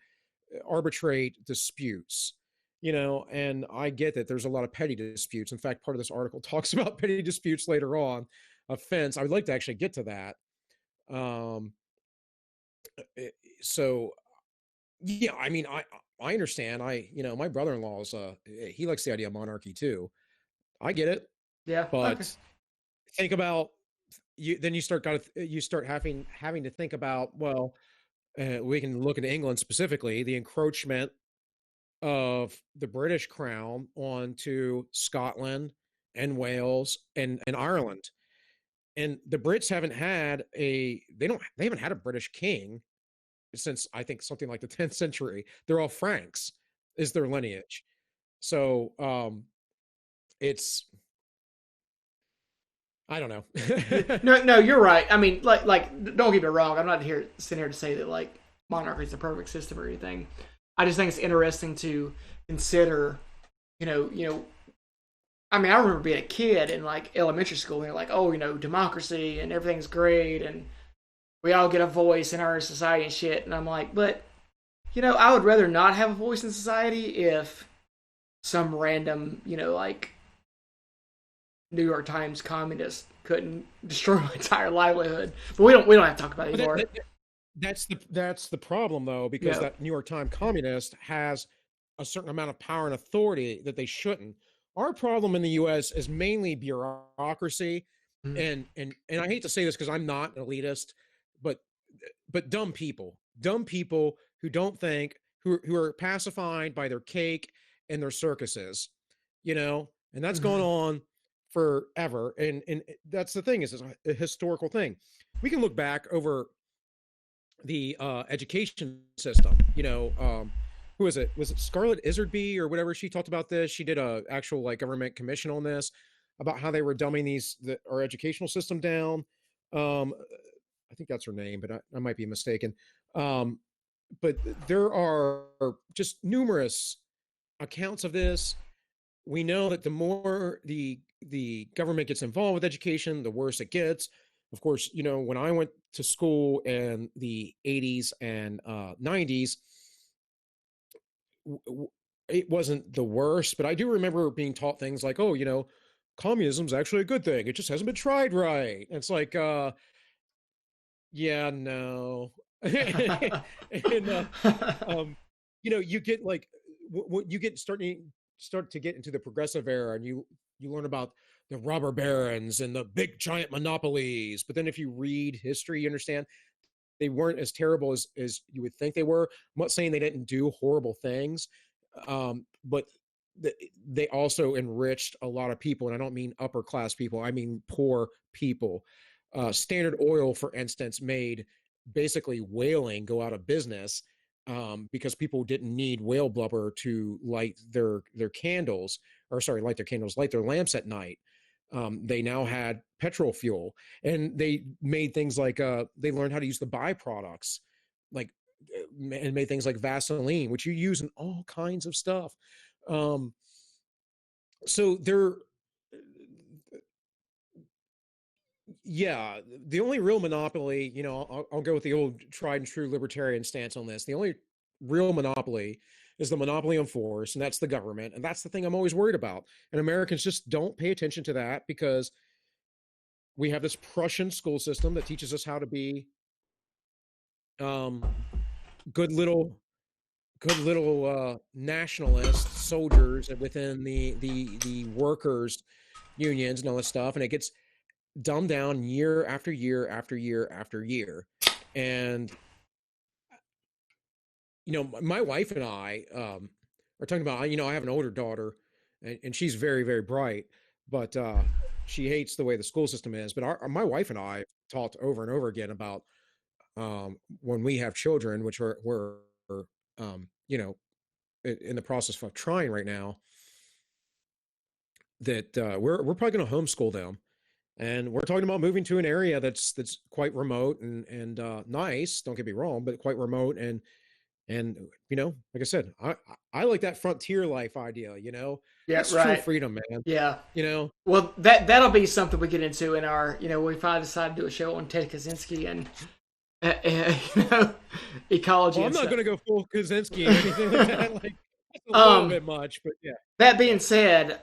arbitrate disputes. You know, and I get that there's a lot of petty disputes. In fact, part of this article talks about petty disputes later on. Offense. I would like to actually get to that. Um, so yeah, I mean, I understand. My brother-in-law is he likes the idea of monarchy too. I get it, Yeah. Okay. but think about you. Then you start having to think about, well, we can look at England specifically, the encroachment of the British crown onto Scotland and Wales and Ireland. And the Brits haven't had they haven't had a British king since I think something like the 10th century. They're all Franks is their lineage. So it's I don't know. No, no, you're right. I mean, don't get me wrong. I'm not here sitting here to say that like monarchy is the perfect system or anything. I just think it's interesting to consider. I mean, I remember being a kid in like elementary school, and they're like, oh, democracy and everything's great, and we all get a voice in our society and shit. And I'm like, but I would rather not have a voice in society if some random, like New York Times communist couldn't destroy my entire livelihood. But we don't have to talk about it anymore. That's the problem though, because Yeah. that New York Times communist has a certain amount of power and authority that they shouldn't. Our problem in the US is mainly bureaucracy Mm. and I hate to say this because I'm not an elitist, but dumb people. Dumb people who don't think, who are pacified by their cake and their circuses, you know, and that's going Mm-hmm. on forever. And that's the thing is it's a historical thing. We can look back over the education system. Who is it? Was it Scarlett Iserby or whatever? She talked about this. She did a actual like government commission on this about how they were dumbing our educational system down. Um, I think that's her name, but I might be mistaken. Um, but there are just numerous accounts of this. We know that the more the government gets involved with education, the worse it gets. Of course, when I went to school in the 80s and 90s, it wasn't the worst, but I do remember being taught things like, oh, communism's actually a good thing. It just hasn't been tried right. And it's like, yeah, no. and um, you get like what you get start to get into the progressive era, and you learn about the robber barons and the big giant monopolies. But then if you read history, you understand they weren't as terrible as you would think they were. I'm not saying they didn't do horrible things, but they also enriched a lot of people, and I don't mean upper class people. I mean poor people. Standard Oil, for instance, made basically whaling go out of business because people didn't need whale blubber to light their candles, or sorry, light their lamps at night. They now had petrol fuel, and they made things like they learned how to use the byproducts, like and made things like Vaseline, which you use in all kinds of stuff. Um, so they're yeah, the only real monopoly, I'll go with the old tried and true libertarian stance on this. The only real monopoly is the monopoly on force, and that's the government. And that's the thing I'm always worried about. And Americans just don't pay attention to that because we have this Prussian school system that teaches us how to be um, good little nationalist soldiers within the workers unions and all this stuff, and it gets dumbed down year after year after year after year. And my wife and I are talking about, I have an older daughter, and she's very, very bright, but she hates the way the school system is. But my wife and I talked over and over again about when we have children, which we're in the process of trying right now, that we're probably going to homeschool them. And we're talking about moving to an area that's quite remote and nice. Don't get me wrong, but quite remote. And And like I said, I like that frontier life idea. Yeah, That's true right. freedom, man. Yeah. You know, Well, that'll be something we get into in our, we finally decide to do a show on Ted Kaczynski and ecology well, I'm and not stuff. going to go full Kaczynski or anything like that. Like that's a little um, bit much, but yeah, that being yeah. said,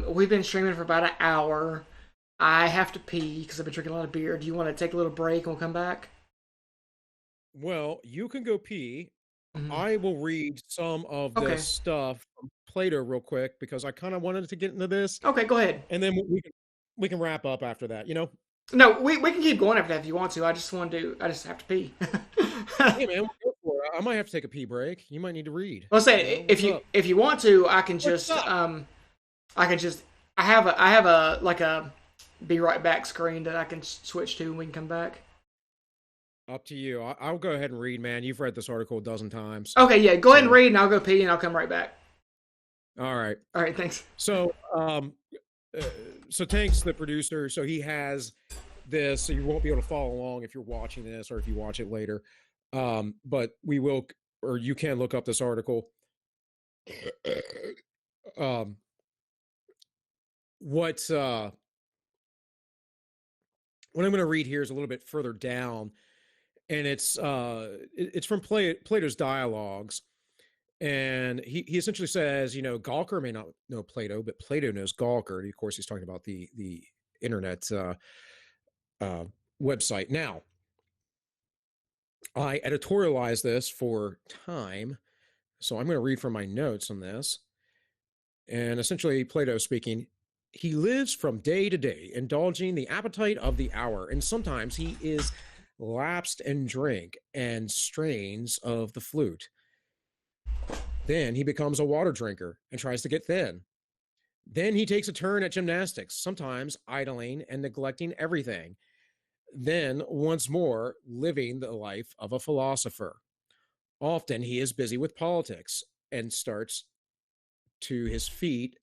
we've been streaming for about an hour. I have to pee because I've been drinking a lot of beer. Do you want to take a little break and we'll come back? Well, you can go pee. Mhm. I will read some of this Okay. stuff from Plato real quick because I kind of wanted to get into this, Okay, go ahead. and then we can wrap up after that. No, we can keep going after that if you want to. I just want to. I just have to pee. Hey man, we'll go for it. I might have to take a pee break. You might need to read. I'll say What's up? if you want to, I can What's just up? I can just I have a like a be right back screen that I can switch to and we can come back. Up to you. I'll go ahead and read, man. You've read this article a dozen times. Okay, yeah, go ahead and So, read and I'll go pee and I'll come right back. all right. All right, thanks. So, uh, so Tank's the producer. So he has this. So you won't be able to follow along if you're watching this or if you watch it later. But we will, or you can look up this article. um, what what I'm going to read here is a little bit further down, and it's from Plato's Dialogues, and he essentially says, Gawker may not know Plato, but Plato knows Gawker. And of course, he's talking about the internet uh, website. Now, I editorialized this for time, so I'm going to read from my notes on this. And essentially, Plato speaking, he lives from day to day, indulging the appetite of the hour, and sometimes he is lapsed in drink and strains of the flute. Then he becomes a water drinker and tries to get thin. Then he takes a turn at gymnastics, sometimes idling and neglecting everything. Then, once more, living the life of a philosopher. Often he is busy with politics and starts to his feet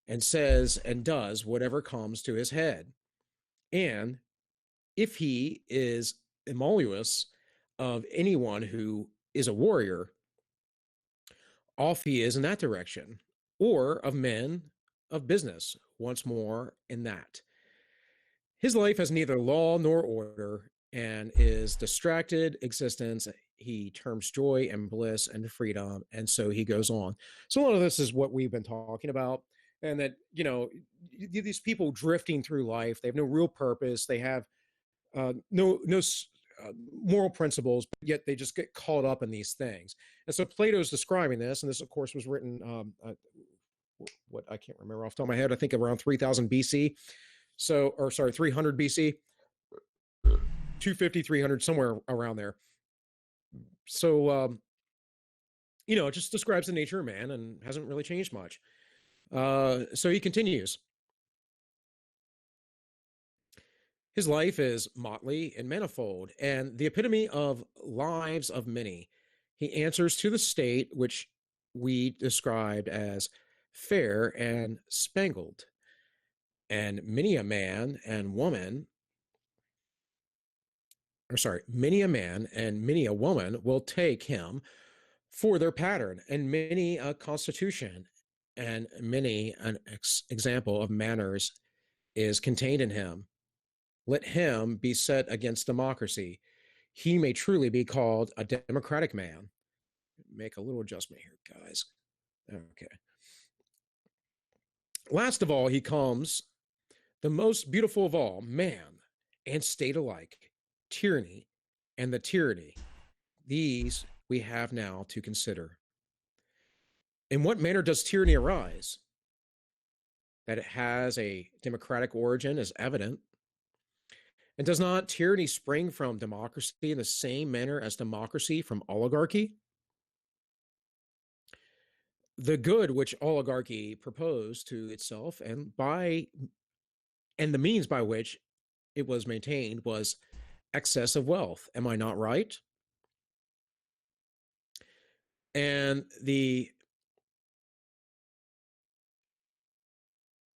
and says and does whatever comes to his head. And if he is emulous of anyone who is a warrior, off he is in that direction, or of men of business, once more in that. His life has neither law nor order and is distracted existence. He terms joy and bliss and freedom. And so he goes on. So a lot of this is what we've been talking about. And that, these people drifting through life, they have no real purpose. They have no moral principles, but yet they just get caught up in these things. And so Plato's describing this, and this, of course, was written, what I can't remember off the top of my head, I think around 3000 BC. So, or sorry, 300 BC, 250, 300, somewhere around there. So, it just describes the nature of man and hasn't really changed much. So he continues. His life is motley and manifold, and the epitome of lives of many. He answers to the state which we described as fair and spangled, and many a man and woman, or sorry, many a man and many a woman will take him for their pattern, and many a constitution and many an example of manners is contained in him. Let him be set against democracy. He may truly be called a democratic man. Make a little adjustment here, guys. Okay. Last of all, he comes, the most beautiful of all, man and state alike, tyranny and the tyranny. These we have now to consider. In what manner does tyranny arise? That it has a democratic origin is evident. And does not tyranny spring from democracy in the same manner as democracy from oligarchy? The good which oligarchy proposed to itself and the means by which it was maintained was excess of wealth. Am I not right? And the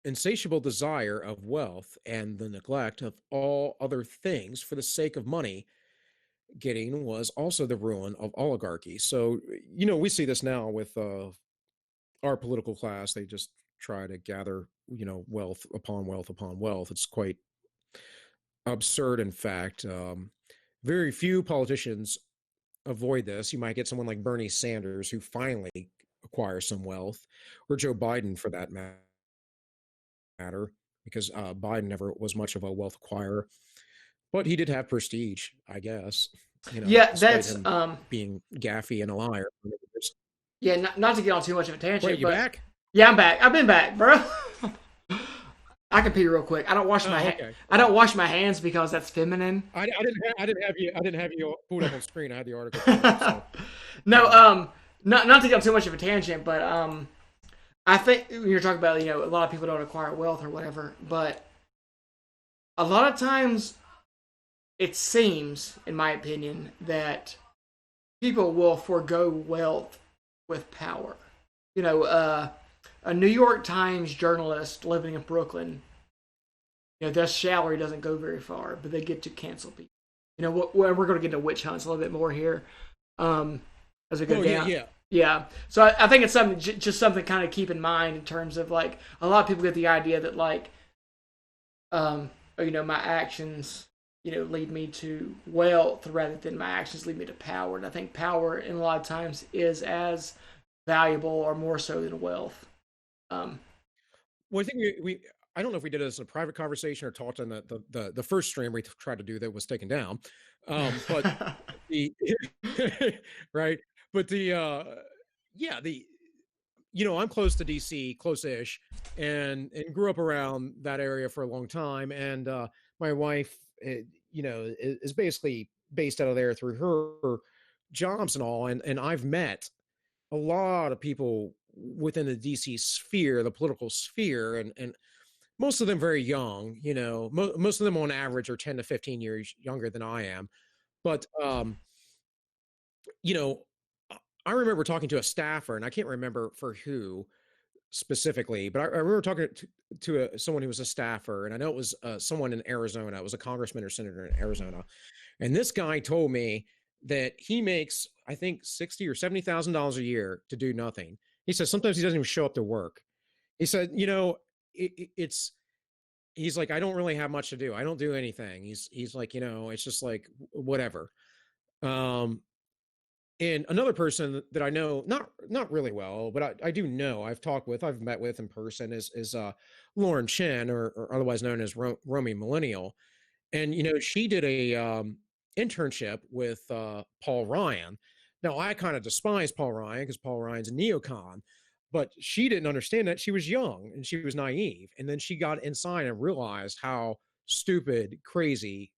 insatiable desire of wealth and the neglect of all other things for the sake of money getting was also the ruin of oligarchy. So, we see this now with our political class. They just try to gather, wealth upon wealth upon wealth. It's quite absurd, in fact. Very few politicians avoid this. You might get someone like Bernie Sanders who finally acquires some wealth, or Joe Biden for that matter, because Biden never was much of a wealth acquirer, but he did have prestige, I guess, Yeah, despite that's him being gaffy and a liar. yeah. Not to get on too much of a Wait, tangent, you but back? yeah, I'm back. I've been back, bro. I can pee real quick. Oh, okay, I okay. don't wash my hands because that's feminine. I didn't have you pulled up on screen. I had the article pulled up. So, No, um, not to get on too much of a tangent, but I think when you're talking about a lot of people don't acquire wealth or whatever, but a lot of times it seems, in my opinion, that people will forego wealth with power. You know, a New York Times journalist living in Brooklyn, their salary doesn't go very far, but they get to cancel people. We're going to get into witch hunts a little bit more here um, as we go oh yeah, down. yeah. Yeah, so I think it's something just something kind of keep in mind in terms of like a lot of people get the idea that like my actions lead me to wealth rather than my actions lead me to power. And I think power in a lot of times is as valuable or more so than wealth. Um, Well, I think I don't know if we did this in a private conversation or talked on the first stream we tried to do that was taken down. But the right, but yeah, I'm close to DC, close-ish, and grew up around that area for a long time. And my wife, is basically based out of there through her jobs and all. And I've met a lot of people within the DC sphere, the political sphere, and most of them very young. Most of them on average are 10 to 15 years younger than I am. But you know, I remember talking to a staffer, and I can't remember for who specifically, but I remember talking to someone who was a staffer, and I know it was someone in Arizona. It was a congressman or senator in Arizona, and this guy told me that he makes, I think, $60,000 or $70,000 a year to do nothing. He says sometimes he doesn't even show up to work. He said, it's he's like, I don't really have much to do. I don't do anything. He's like, it's just like whatever. Um, and another person that I know, not really well, but I do know, I've met with in person, is Lauren Chen, or otherwise known as Romy Millennial. And she did a internship with Paul Ryan. Now I kind of despise Paul Ryan because Paul Ryan's a neocon, but she didn't understand that. She was young and she was naive, and then she got inside and realized how stupid, crazy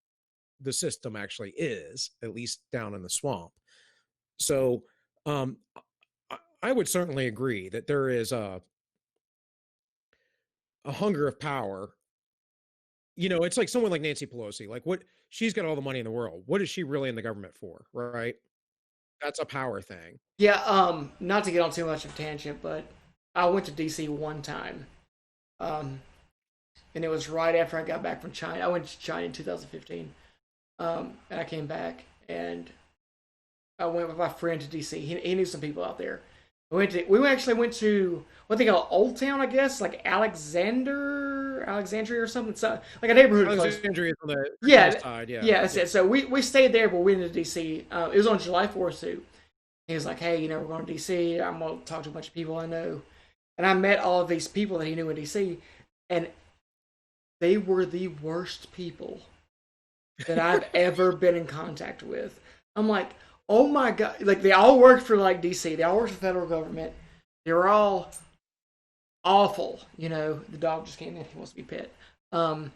the system actually is, at least down in the swamp. So um, I would certainly agree that there is a hunger of power. It's like someone like Nancy Pelosi. Like, what, she's got all the money in the world. What is she really in the government for? Right? That's a power thing. yeah, not to get on too much of a tangent, but I went to DC one time, um, and it was right after I got back from China. I went to China in 2015, and I came back, and I went with my friend to DC. He knew some people out there. We actually went to what they call Old Town, I guess, like Alexandria or something, so like a neighborhood close. Alexandria is on the Yeah, east side. Yeah. yeah, that's Yeah. it. So we stayed there, but we went to DC. It was on July 4th too. He was like, "Hey, we're going to DC. I'm gonna talk to a bunch of people I know," and I met all of these people that he knew in DC, and they were the worst people that I've ever been in contact with. I'm like, oh my god! Like they all worked for like DC. They all worked for the federal government. They were all awful. The dog just came in. He wants to be pet. Um,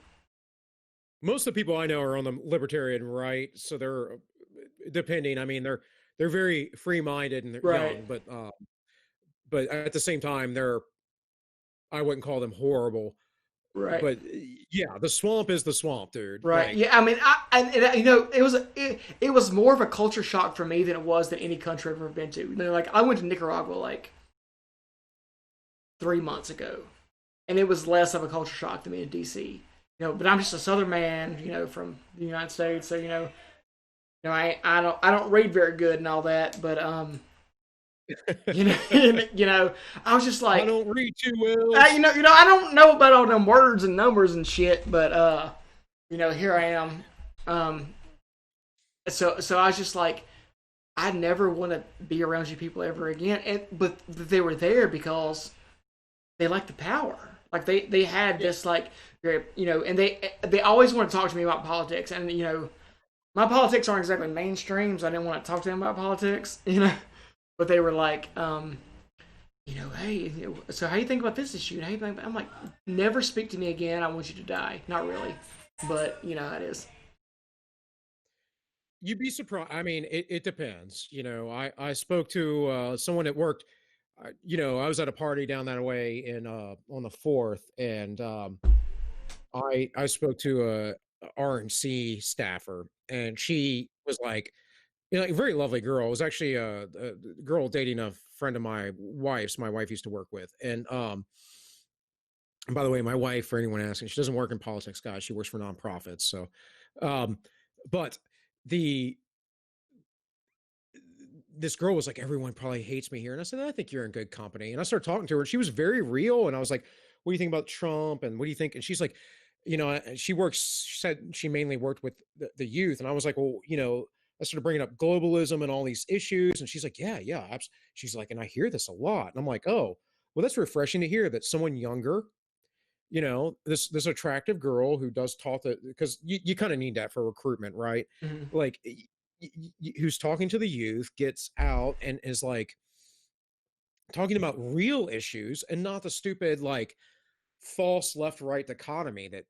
Most of the people I know are on the libertarian right, so they're depending. I mean, they're very free minded and they're right, young, but at the same time, I wouldn't call them horrible. right. But yeah, the swamp is the swamp, dude. Right. Like, Yeah. I mean, it was more of a culture shock for me than it was than any country I've ever been to. Like I went to Nicaragua like 3 months ago, and it was less of a culture shock than me in DC. But I'm just a Southern man, from the United States, so I don't read very good and all that, but you know, I was just I like, don't read too well. I don't know about all them words and numbers and shit, but here I am. Um, so I was just like, I never want to be around you people ever again. But they were there because they liked the power. Like they had Yeah. this like and they always want to talk to me about politics, and my politics aren't exactly mainstream, so I didn't want to talk to them about politics, But they were like, hey, so how you think about this issue? How you think I'm like, never speak to me again. I want you to die. Not really, but how it is. You'd be surprised. I mean, it depends. I spoke to someone at work. I was at a party down that way in on the 4th, and I spoke to a RNC staffer, and she was like, like a very lovely girl. It was actually a girl dating a friend of my wife's. My wife used to work with, and by the way, my wife, for anyone asking, she doesn't work in politics, guys. She works for nonprofits. So, um, but the this girl was like, everyone probably hates me here. And I said, I think you're in good company. And I started talking to her, and she was very real. And I was like, what do you think about Trump? And what do you think? And she's like, she said she mainly worked with the youth. And I was like, well, I started bringing up globalism and all these issues. And she's like, yeah. She's like, and I hear this a lot. And I'm like, oh, well, that's refreshing to hear that someone younger, this attractive girl who does talk to, because you kind of need that for recruitment, right? Mm-hmm. Like, who's talking to the youth, gets out and is like talking about real issues and not the stupid like false left right dichotomy that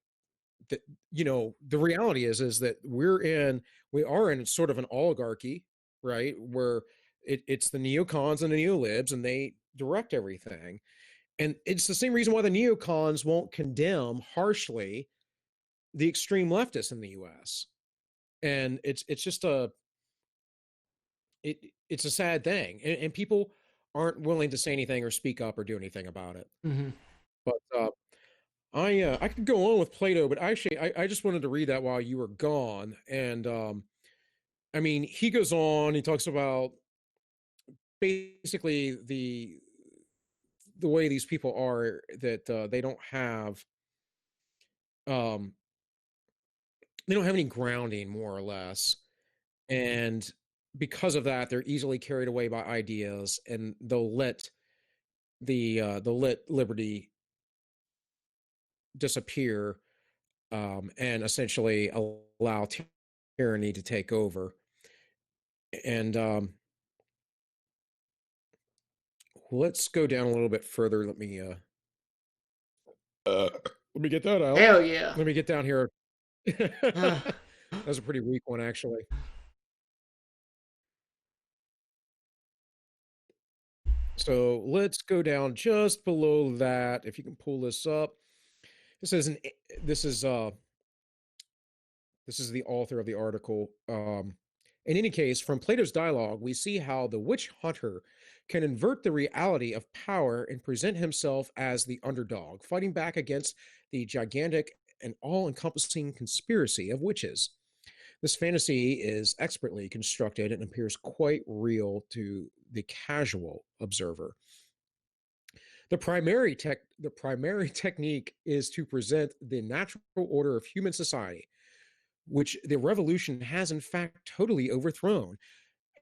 the reality is that we are in sort of an oligarchy, right, where it's the neocons and the neolibs, and they direct everything. And it's the same reason why the neocons won't condemn harshly the extreme leftists in the US. And it's just it's a sad thing, and people aren't willing to say anything or speak up or do anything about it. Mm-hmm. But I could go on with Plato, but actually I just wanted to read that while you were gone. And I mean, he goes on, he talks about basically the way these people are, that um they don't have any grounding, more or less. And because of that, they're easily carried away by ideas, and they'll let liberty disappear, and essentially allow tyranny to take over. And let's go down a little bit further. Let me get that out. Hell yeah. Let me get down here. Uh, That's a pretty weak one, actually. So let's go down just below that. If you can pull this up, this is an this is uh this is the author of the article. In any case, from Plato's dialogue, we see how the witch hunter can invert the reality of power and present himself as the underdog, fighting back against the gigantic and all encompassing conspiracy of witches. This fantasy is expertly constructed and appears quite real to the casual observer. The primary technique is to present the natural order of human society, which the revolution has in fact totally overthrown,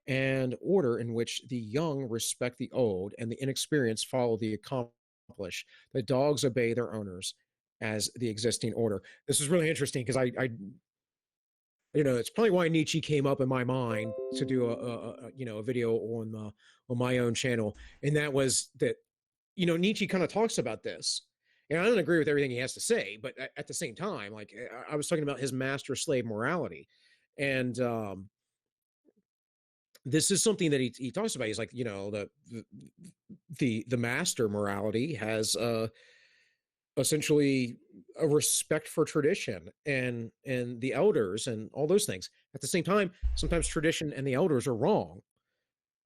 and order in which the young respect the old and the inexperienced follow the accomplished. The dogs obey their owners as the existing order. This is really interesting because it's probably why Nietzsche came up in my mind to do a video on my own channel, and that was that Nietzsche kind of talks about this. And I don't agree with everything he has to say, but at the same time, like I was talking about his master slave morality, and this is something that he talks about. He's like, the master morality has essentially a respect for tradition and the elders and all those things. At the same time, sometimes tradition and the elders are wrong.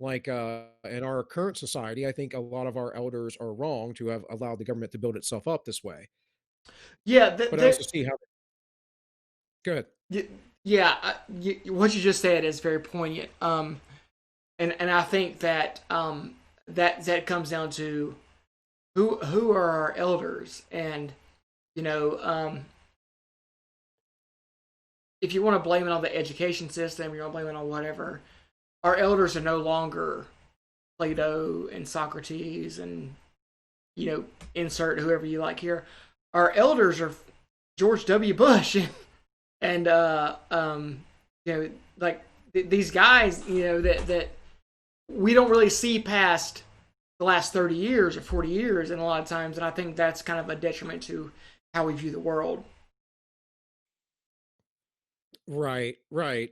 Like in our current society, I think a lot of our elders are wrong to have allowed the government to build itself up this way. yeah, But I also see how. Go ahead. yeah, Yeah, what you just said is very poignant. And I think that that comes down to who are our elders, and you know, if you want to blame it on the education system, you want to blame it on whatever. Our elders are no longer Plato and Socrates and insert whoever you like here. Our elders are George W. Bush and like these guys, that we don't really see past the last 30 years or 40 years, and a lot of times, and I think that's kind of a detriment to how we view the world. Right, right.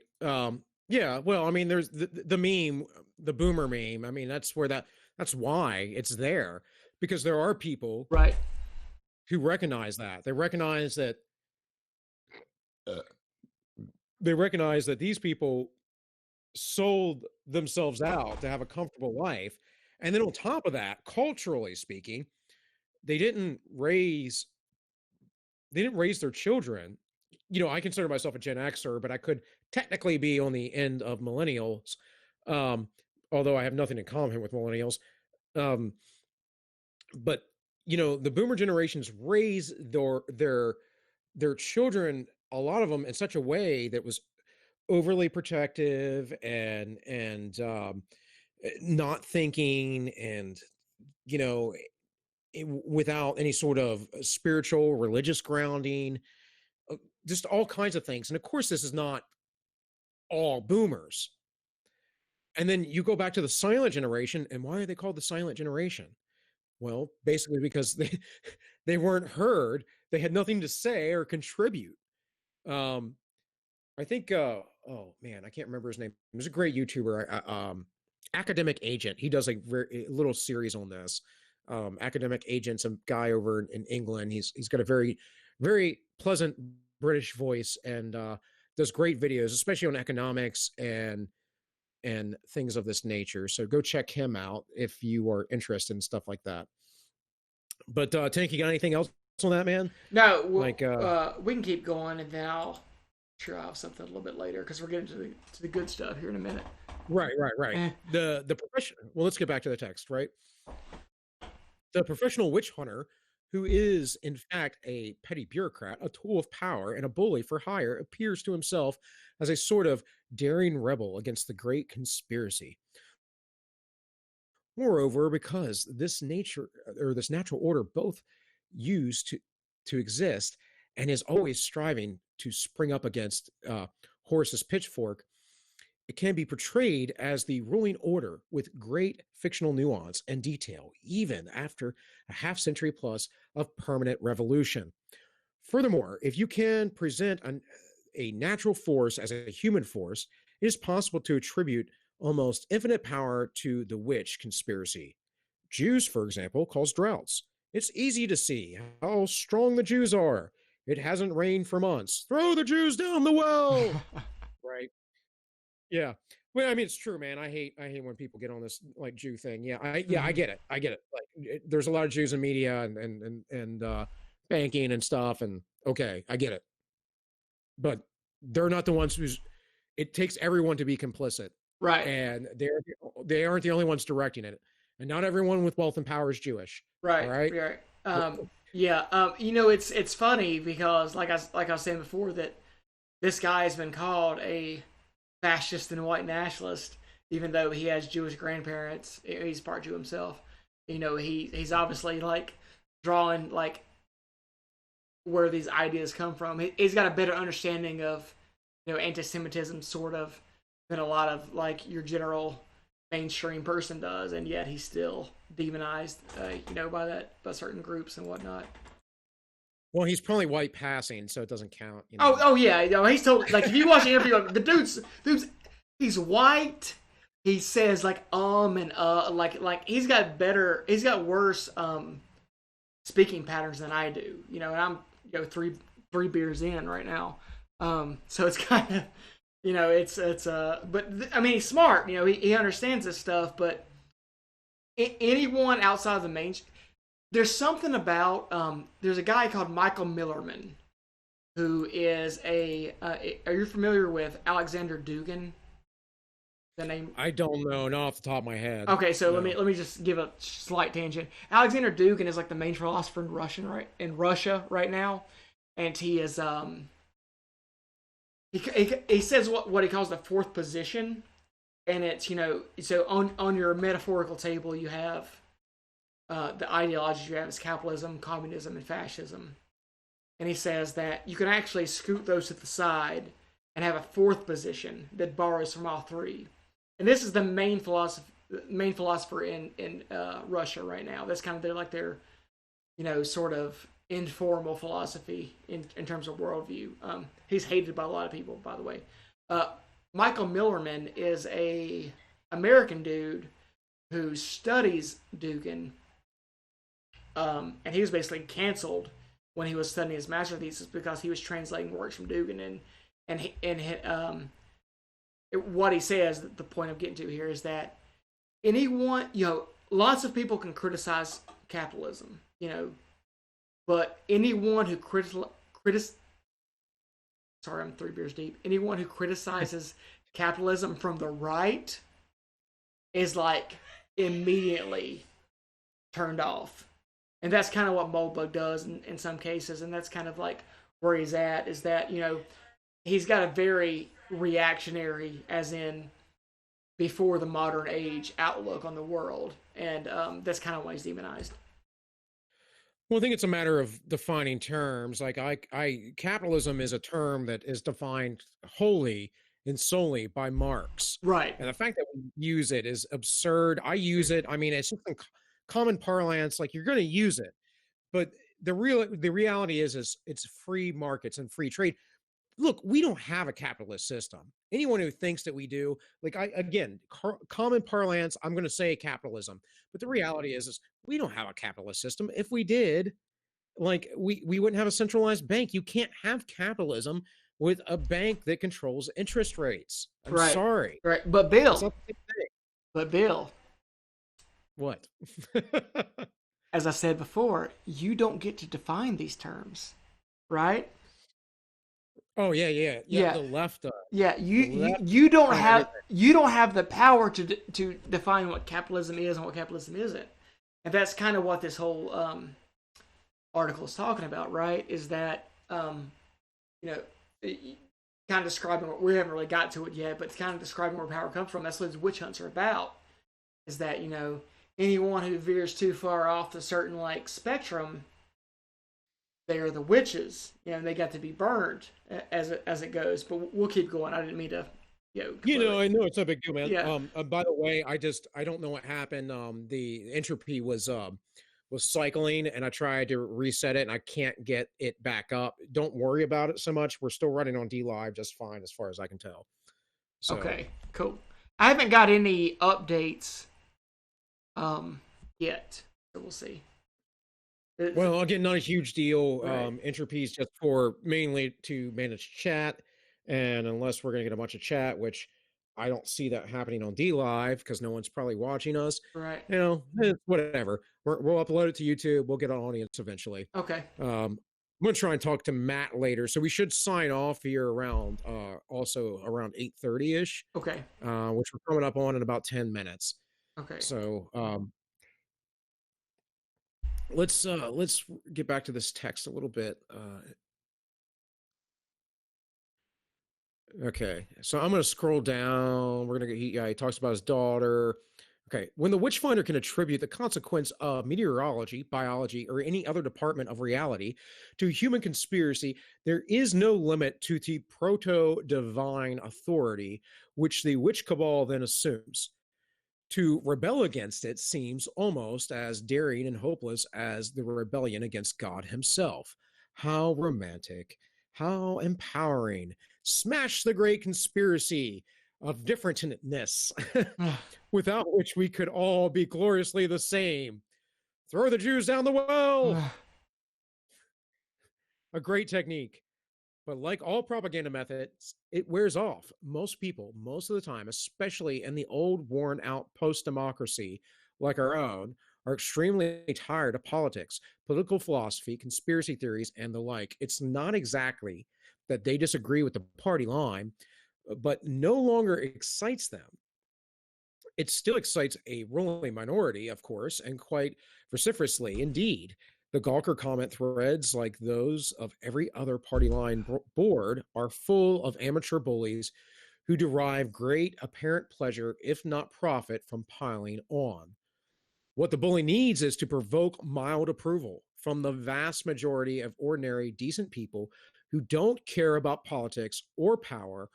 Yeah, well, I mean, there's the meme, the boomer meme. I mean, that's why it's there, because there are people Right. who recognize that. Uh, they recognize that these people sold themselves out to have a comfortable life. And then on top of that, culturally speaking, they didn't raise they didn't raise their children. I consider myself a Gen Xer, but I could technically be on the end of millennials, um, although I have nothing in common with millennials. Um, but the boomer generations raise their children, a lot of them, in such a way that was overly protective and not thinking, and you know without any sort of spiritual religious grounding, just all kinds of things. And of course, this is not all boomers. And then you go back to the silent generation, and why are they called the silent generation? Well, basically because they weren't heard. They had nothing to say or contribute. um I think oh man, I can't remember his name. He's a great YouTuber, Academic Agent. He does a little series on this. Academic Agent, some guy over in England. He's got a very, very pleasant British voice, and does great videos, especially on economics and things of this nature. So go check him out if you are interested in stuff like that. But Tank, you got anything else on that, man? No, Like we can keep going, and then I'll sure I'll have something a little bit later because we're getting to the good stuff here in a minute. right, right, right. Eh. The profession. Well, let's get back to the text, right? The professional witch hunter, who is in fact a petty bureaucrat, a tool of power, and a bully for hire, appears to himself as a sort of daring rebel against the great conspiracy. Moreover, because this natural order both used to exist and is always striving to spring up against Horus's pitchfork, it can be portrayed as the ruling order with great fictional nuance and detail, even after a half century plus of permanent revolution. Furthermore, if you can present a natural force as a human force, it is possible to attribute almost infinite power to the witch conspiracy. Jews, for example, cause droughts. It's easy to see how strong the Jews are. It hasn't rained for months. Throw the Jews down the well. Right? Yeah. Well, I mean, it's true, man. I hate when people get on this like Jew thing. Yeah, I Mm-hmm. get it. I get it. There's a lot of Jews in media and banking and stuff, and okay, I get it. But they're not the ones who's. It takes everyone to be complicit, Right. and they aren't the only ones directing it. And not everyone with wealth and power is Jewish. All Right. right. Right. Yeah. It's funny because like I was saying before that this guy has been called a fascist and white nationalist, even though he has Jewish grandparents. He's part Jew himself. He's obviously like drawing like where these ideas come from. He's got a better understanding of anti-Semitism sort of than a lot of like your general mainstream person does, and yet he's still demonized, by certain groups and whatnot. Well, he's probably white passing, so it doesn't count. Oh yeah, he's totally like if you watch the interview, the dude's he's white. He says like and like he's got worse speaking patterns than I do. And I'm three beers in right now. So it's kind of I mean he's smart. He understands this stuff, but anyone outside of the main, there's something about there's a guy called Michael Millerman who is a. Are you familiar with Alexander Dugin? The name. I don't know, not off the top of my head. Okay, so let me No. let me just give a slight tangent. Alexander Dugin is like the main philosopher in Russia right now, and he is he says what he calls the fourth position, and it's so on your metaphorical table you have the ideologies you have is capitalism, communism, and fascism, and he says that you can actually scoot those to the side and have a fourth position that borrows from all three, and this is the main philosopher in Russia right now. That's kind of their sort of informal philosophy in terms of worldview. He's hated by a lot of people, by the way. Uh, Michael Millerman is a American dude who studies Dugin, and he was basically canceled when he was studying his master thesis because he was translating works from Dugin, what he says. The point I'm getting to here is that anyone, lots of people can criticize capitalism, but anyone who sorry, I'm 3 beers deep. Anyone who criticizes capitalism from the right is like immediately turned off. And that's kind of what Moldbug does in some cases. And that's kind of like where he's at, is that, he's got a very reactionary, as in before the modern age, outlook on the world. And that's kind of why he's demonized. Well, I think it's a matter of defining terms. Like capitalism is a term that is defined wholly and solely by Marx. Right. And the fact that we use it is absurd. I use it. I mean, it's just in common parlance, like you're going to use it. But the reality is it's free markets and free trade. Look, we don't have a capitalist system. Anyone who thinks that we do, like common parlance, I'm going to say capitalism. But the reality is we don't have a capitalist system. If we did, like we wouldn't have a centralized bank. You can't have capitalism with a bank that controls interest rates. I'm Right. sorry. Right. But It's Bill, not the same thing. What? as I said before, you don't get to define these terms, right? Oh yeah. Yeah. The left, Yeah, the left on everything. you don't have the power to define what capitalism is and what capitalism isn't, and that's kind of what this whole article is talking about, right? Is that you know kind of describing what we haven't really got to it yet, but it's kind of describing where power comes from. That's what witch hunts are about. Is that anyone who veers too far off a certain like spectrum, they are the witches. They got to be burned as it goes. But we'll keep going. I didn't mean to, completely. I know it's no big deal, man. Yeah. By the way, I don't know what happened. The entropy was cycling, and I tried to reset it, and I can't get it back up. Don't worry about it so much. We're still running on D Live just fine, as far as I can tell. So, Okay. Cool. I haven't got any updates yet, so we'll see. well, again, not a huge deal. Right. Entropy is just for mainly to manage chat, and unless we're going to get a bunch of chat, which I don't see that happening on D Live because no one's probably watching us. Right. It's whatever. We'll upload it to YouTube. We'll get an audience eventually. Okay. I'm gonna try and talk to Matt later, so we should sign off here around also around 8:30 ish, Okay. which we're coming up on in about 10 minutes. Okay. So let's get back to this text a little bit. Okay, so I'm gonna scroll down. We're gonna he talks about his daughter. Okay, when the witchfinder can attribute the consequence of meteorology, biology, or any other department of reality to human conspiracy, there is no limit to the proto divine authority which the witch cabal then assumes. To rebel against it seems almost as daring and hopeless as the rebellion against God Himself. How romantic, how empowering. Smash the great conspiracy of differentness, without which we could all be gloriously the same. Throw the Jews down the well. A great technique. But like all propaganda methods, it wears off. Most people, most of the time, especially in the old, worn out post democracy like our own, are extremely tired of politics, political philosophy, conspiracy theories, and the like. It's not exactly that they disagree with the party line, but no longer excites them. It still excites a ruling minority, of course, and quite vociferously indeed. The Gawker comment threads, like those of every other party line board, are full of amateur bullies who derive great apparent pleasure, if not profit, from piling on. What the bully needs is to provoke mild approval from the vast majority of ordinary, decent people who don't care about politics or power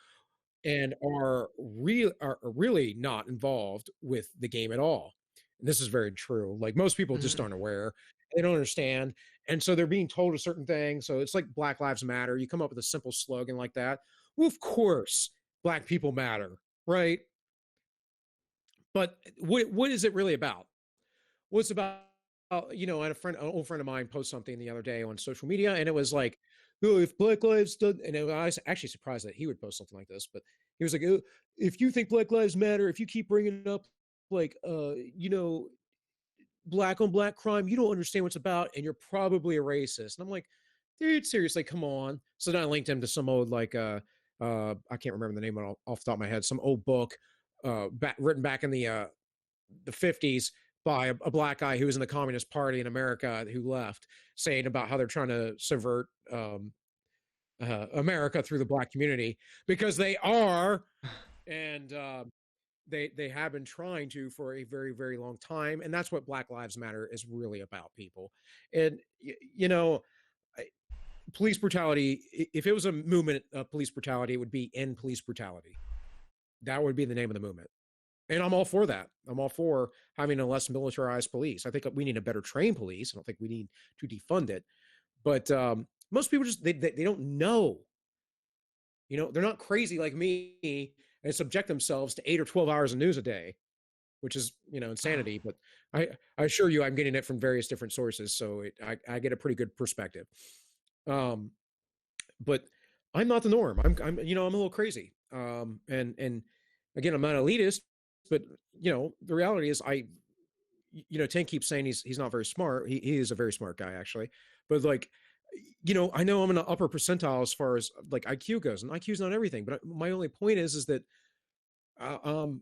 and are really not involved with the game at all. And this is very true. Like most people just Mhm. aren't aware. They don't understand. And so they're being told a certain thing. So it's like Black Lives Matter. You come up with a simple slogan like that. Well, of course, black people matter, right? But what is it really about? What's about, I had an old friend of mine post something the other day on social media, and it was like, oh, if Black Lives did, and I was actually surprised that he would post something like this, but he was like, oh, if you think Black Lives Matter, if you keep bringing up like, black on black crime, you don't understand what's about, and you're probably a racist. And I'm like, dude, seriously, come on. So then I linked him to some old like, I can't remember the name off the top of my head, some old book, written back in the 50s by a black guy who was in the Communist Party in America who left, saying about how they're trying to subvert America through the black community because they are, and they have been trying to for a very very long time, and that's what Black Lives Matter is really about, people. And you know, police brutality. If it was a movement of police brutality, it would be End Police Brutality. That would be the name of the movement. And I'm all for that. I'm all for having a less militarized police. I think we need a better trained police. I don't think we need to defund it. But most people just they don't know. They're not crazy like me and subject themselves to 8 or 12 hours of news a day, which is insanity. But I assure you, I'm getting it from various different sources, so I get a pretty good perspective. But I'm not the norm. I'm I'm a little crazy. And again, I'm not elitist, but the reality is Tank keeps saying he's not very smart. He is a very smart guy, actually. But like, I know I'm in the upper percentile as far as like IQ goes, and IQ is not everything. But my only point is that uh, um,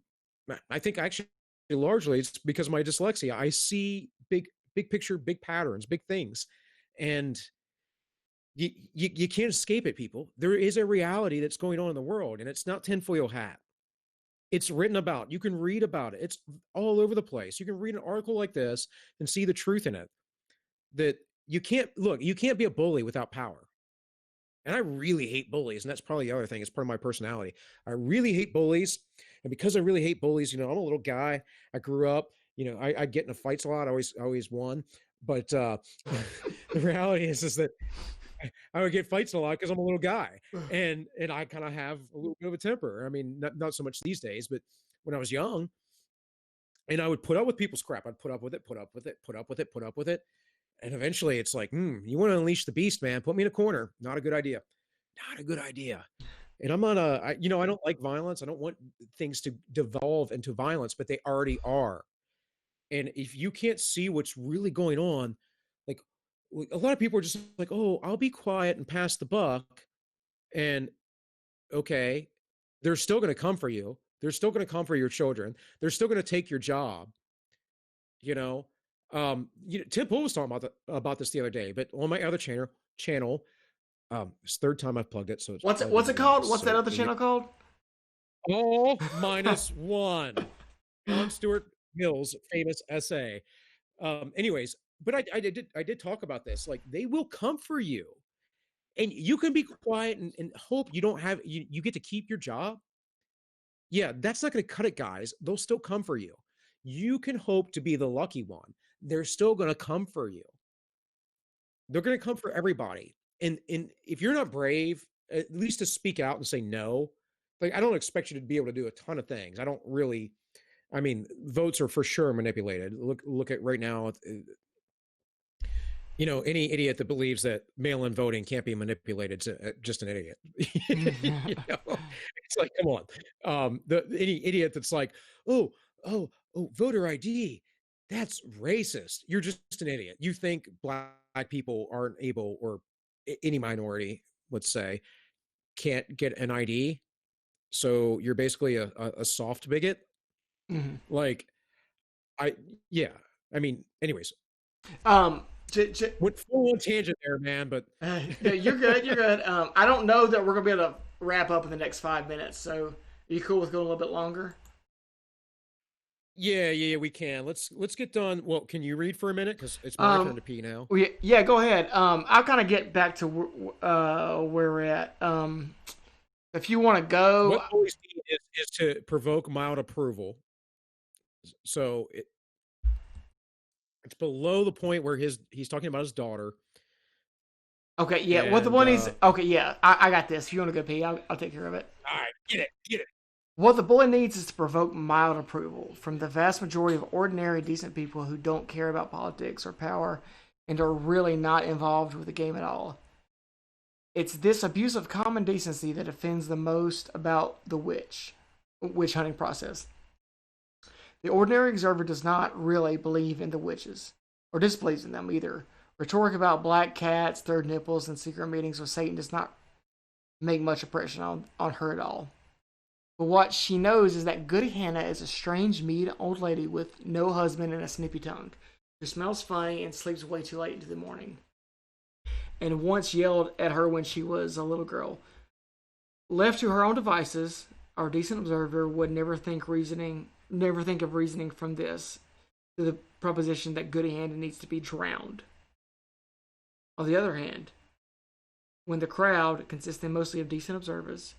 I think actually largely it's because of my dyslexia. I see big picture, big patterns, big things, and you can't escape it, people. There is a reality that's going on in the world, and it's not tinfoil hat. It's written about. You can read about it. It's all over the place. You can read an article like this and see the truth in it. That you can't be a bully without power. And I really hate bullies, and that's probably the other thing. It's part of my personality. I really hate bullies, and because I really hate bullies, I'm a little guy. I grew up, I get into fights a lot. I always won, but the reality is that I would get fights a lot because I'm a little guy, and I kind of have a little bit of a temper. I mean, not so much these days, but when I was young, and I would put up with people's crap. I'd put up with it, put up with it, put up with it, put up with it, and eventually, it's like, you want to unleash the beast, man? Put me in a corner. Not a good idea. Not a good idea. And I'm not I don't like violence. I don't want things to devolve into violence, but they already are. And if you can't see what's really going on, like a lot of people are just like, oh, I'll be quiet and pass the buck. And okay, they're still going to come for you. They're still going to come for your children. They're still going to take your job. You know, Tim Pool was talking about this the other day, but on my other channel, it's third time I've plugged it, so it's What's it? probably What's going it to be called? this. What's that So other channel called? all minus one. John Stuart Mill's famous essay. Anyways, but I did talk about this. Like they will come for you, and you can be quiet and hope you don't have you get to keep your job. Yeah, that's not going to cut it, guys. They'll still come for you. You can hope to be the lucky one. They're still going to come for you. They're going to come for everybody. And if you're not brave, at least to speak out and say no, like I don't expect you to be able to do a ton of things. I don't really. I mean, votes are for sure manipulated. Look at right now. Any idiot that believes that mail-in voting can't be manipulated is just an idiot. It's like, come on. Any idiot that's like, oh, voter ID. That's racist. You're just an idiot. You think black people aren't able, or any minority, let's say, can't get an ID. So you're basically a soft bigot. Mhm. Like, I, yeah. I mean, anyways, Um, j- j- went full on tangent there, man. But yeah, you're good. You're good. I don't know that we're gonna be able to wrap up in the next 5 minutes. So, are you cool with going a little bit longer? yeah, we can. Let's get done. Well, can you read for a minute? Because it's my turn Um, to pee now. well, yeah, go ahead. I'll kind of get back to where we're at. If you want to go, What bullies need is to provoke mild approval. So it's below the point where he's talking about his daughter, okay, yeah. What the and one is? Okay, yeah. I got this. If you want to go pee, I'll take care of it. all right, get it. What the bully needs is to provoke mild approval from the vast majority of ordinary, decent people who don't care about politics or power and are really not involved with the game at all. It's this abuse of common decency that offends the most about the witch hunting process. The ordinary observer does not really believe in the witches, or disbelieves in them either. Rhetoric about black cats, third nipples, and secret meetings with Satan does not make much impression on her at all. But what she knows is that Goody Hannah is a strange, mean old lady with no husband and a snippy tongue, who smells funny and sleeps way too late into the morning, and once yelled at her when she was a little girl. Left to her own devices, our decent observer would never think of reasoning from this to the proposition that Goody Hannah needs to be drowned. On the other hand, when the crowd, consisting mostly of decent observers,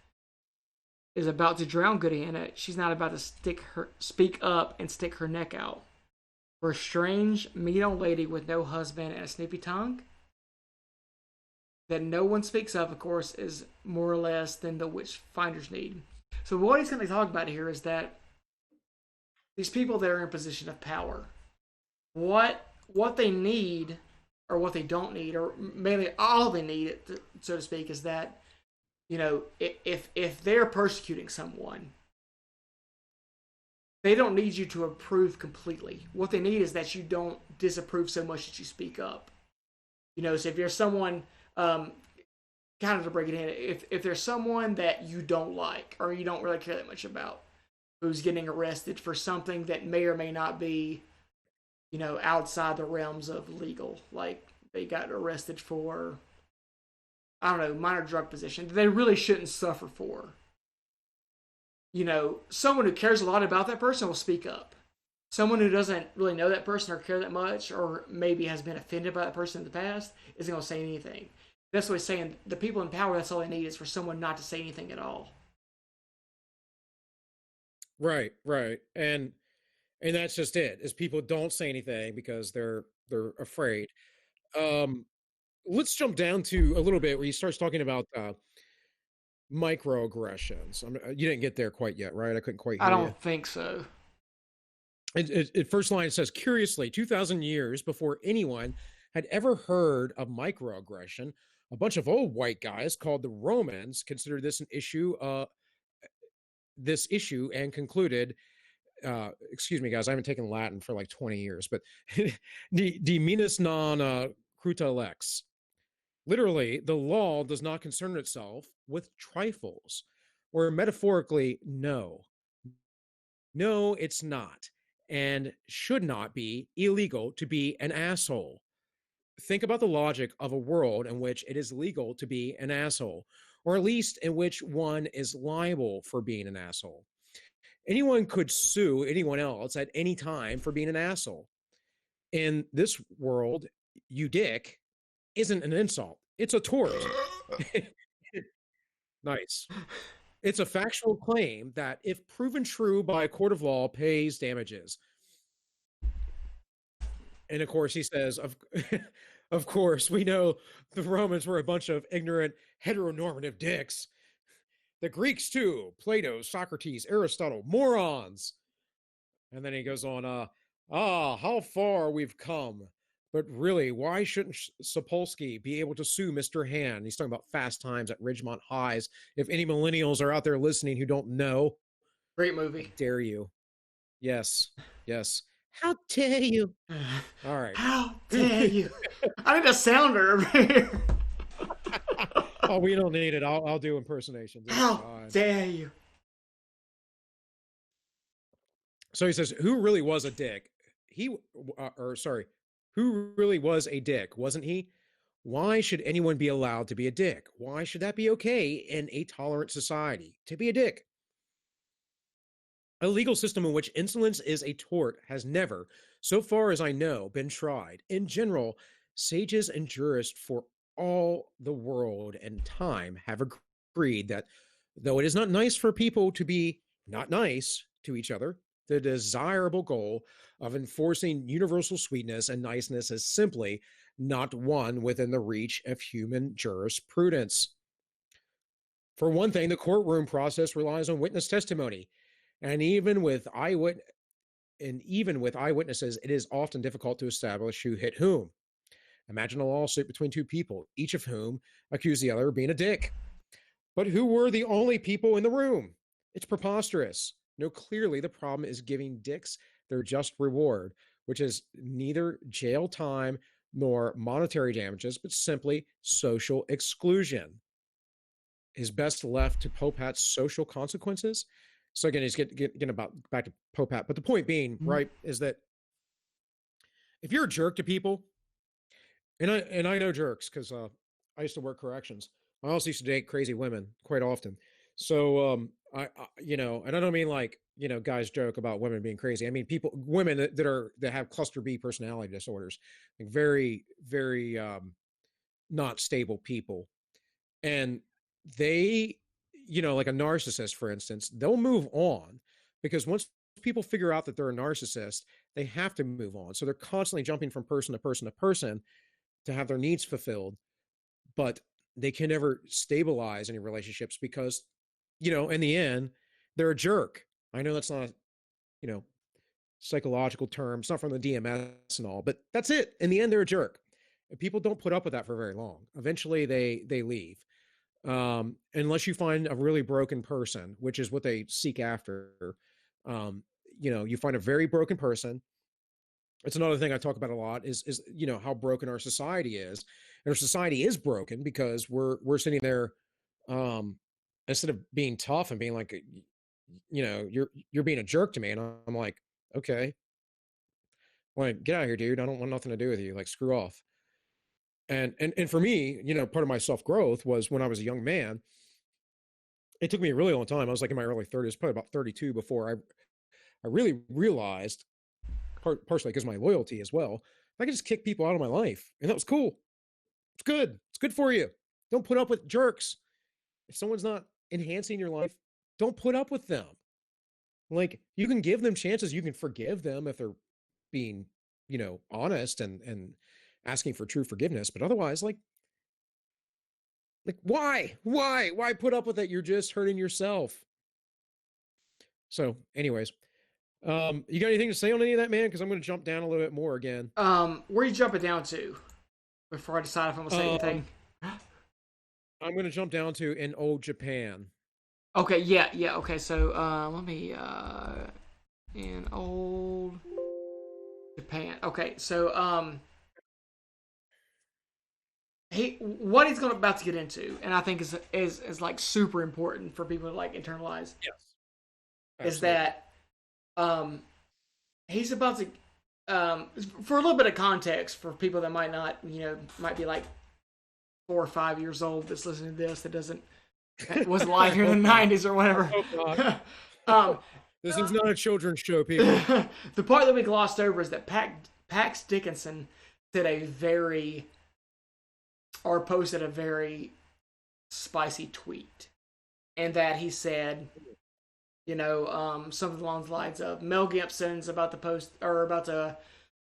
is about to drown Goody Hannah, she's not about to speak up and stick her neck out. For a strange, mean old lady with no husband and a snippy tongue, that no one speaks of course, is more or less than the witch finders need. So what he's going to talk about here is that these people that are in a position of power, what they need, or what they don't need, or mainly all they need, so to speak, is that, if they're persecuting someone, they don't need you to approve completely. What they need is that you don't disapprove so much that you speak up. So if you're someone, kind of to break it in, if there's someone that you don't like or you don't really care that much about, who's getting arrested for something that may or may not be, outside the realms of legal, like they got arrested for, I don't know, minor drug possession that they really shouldn't suffer for. Someone who cares a lot about that person will speak up. Someone who doesn't really know that person or care that much, or maybe has been offended by that person in the past, isn't going to say anything. That's what he's saying. The people in power, that's all they need, is for someone not to say anything at all. Right, and that's just it. Is people don't say anything because they're afraid. Um, let's jump down to a little bit where he starts talking about microaggressions. You didn't get there quite yet, right? I couldn't quite I hear you. don't think so. First line it says, curiously, 2,000 years before anyone had ever heard of microaggression, a bunch of old white guys called the Romans considered this issue and concluded, excuse me, guys, I haven't taken Latin for like 20 years, but de minus non cruta lex. Literally, the law does not concern itself with trifles, or metaphorically, no. No, it's not, and should not be illegal to be an asshole. Think about the logic of a world in which it is legal to be an asshole, or at least in which one is liable for being an asshole. Anyone could sue anyone else at any time for being an asshole. In this world, you dick isn't an insult, it's a tort. Nice. It's a factual claim that, if proven true by a court of law, pays damages. And of course, he says, of course, we know the Romans were a bunch of ignorant, heteronormative dicks. The Greeks, too. Plato, Socrates, Aristotle, morons. And then he goes on, how far we've come. But really, why shouldn't Sapolsky be able to sue Mr. Hand? He's talking about Fast Times at Ridgemont Highs. If any millennials are out there listening who don't know, Great how movie. dare you? Yes, yes. How dare you? All right. How dare you? I need a sounder over here. Oh, we don't need it. I'll do impersonations. It's How fine. dare you? So he says, "Who really was a dick? He, or sorry, who really was a dick? Wasn't he? Why should anyone be allowed to be a dick? Why should that be okay in a tolerant society to be a dick? A legal system in which insolence is a tort has never, so far as I know, been tried. In general, sages and jurists for all the world and time have agreed that though it is not nice for people to be not nice to each other, the desirable goal of enforcing universal sweetness and niceness is simply not one within the reach of human jurisprudence. For one thing, the courtroom process relies on witness testimony, and even with eyewitnesses, it is often difficult to establish who hit whom. Imagine a lawsuit between two people, each of whom accuse the other of being a dick. But who were the only people in the room? It's preposterous. No, clearly the problem is giving dicks their just reward, which is neither jail time nor monetary damages, but simply social exclusion. Is best left to Popat's social consequences. So again, he's getting about back to Popat, but the point being, right, is that if you're a jerk to people, and I know jerks because I used to work corrections. I also used to date crazy women quite often. So and I don't mean like guys joke about women being crazy. I mean women that have cluster B personality disorders, like very very not stable people, and they, like a narcissist, for instance, they'll move on because once people figure out that they're a narcissist, they have to move on. So they're constantly jumping from person to person to person to have their needs fulfilled, but they can never stabilize any relationships because, in the end, they're a jerk. I know that's not, you know, psychological term. It's not from the DMS and all, but that's it. In the end, they're a jerk. And people don't put up with that for very long. Eventually, they leave, unless you find a really broken person, which is what they seek after. You find a very broken person. It's another thing I talk about a lot is how broken our society is, and our society is broken because we're sitting there, instead of being tough and being like, you're being a jerk to me, and I'm like, okay, like get out of here, dude. I don't want nothing to do with you. Like screw off. And for me, part of my self growth was when I was a young man. It took me a really long time. I was like in my early 30s, probably about 32, before I really realized, partially because of my loyalty as well, I could just kick people out of my life, and that was cool. It's good. It's good for you. Don't put up with jerks. If someone's not enhancing your life, don't put up with them. Like you can give them chances. You can forgive them if they're being, honest and asking for true forgiveness. But otherwise, why put up with it? You're just hurting yourself. So, anyways, you got anything to say on any of that, man? Because I'm going to jump down a little bit more again. Where are you jumping down to before I decide if I'm gonna say anything? I'm going to jump down to in old Japan. Okay, yeah. Okay, so let me in old Japan. Okay, so what he's going about to get into, and I think is like super important for people to like internalize, Yes, is absolutely. that he's about to for a little bit of context for people that might not might be like 4 or 5 years old that's listening to this that doesn't that was alive here in the God. '90s or whatever. God. um, This is not a children's show, people. the part that we glossed over is that Pax Dickinson did a very or posted a very spicy tweet, and that he said, something along the lines of Mel Gibson's about to post or about to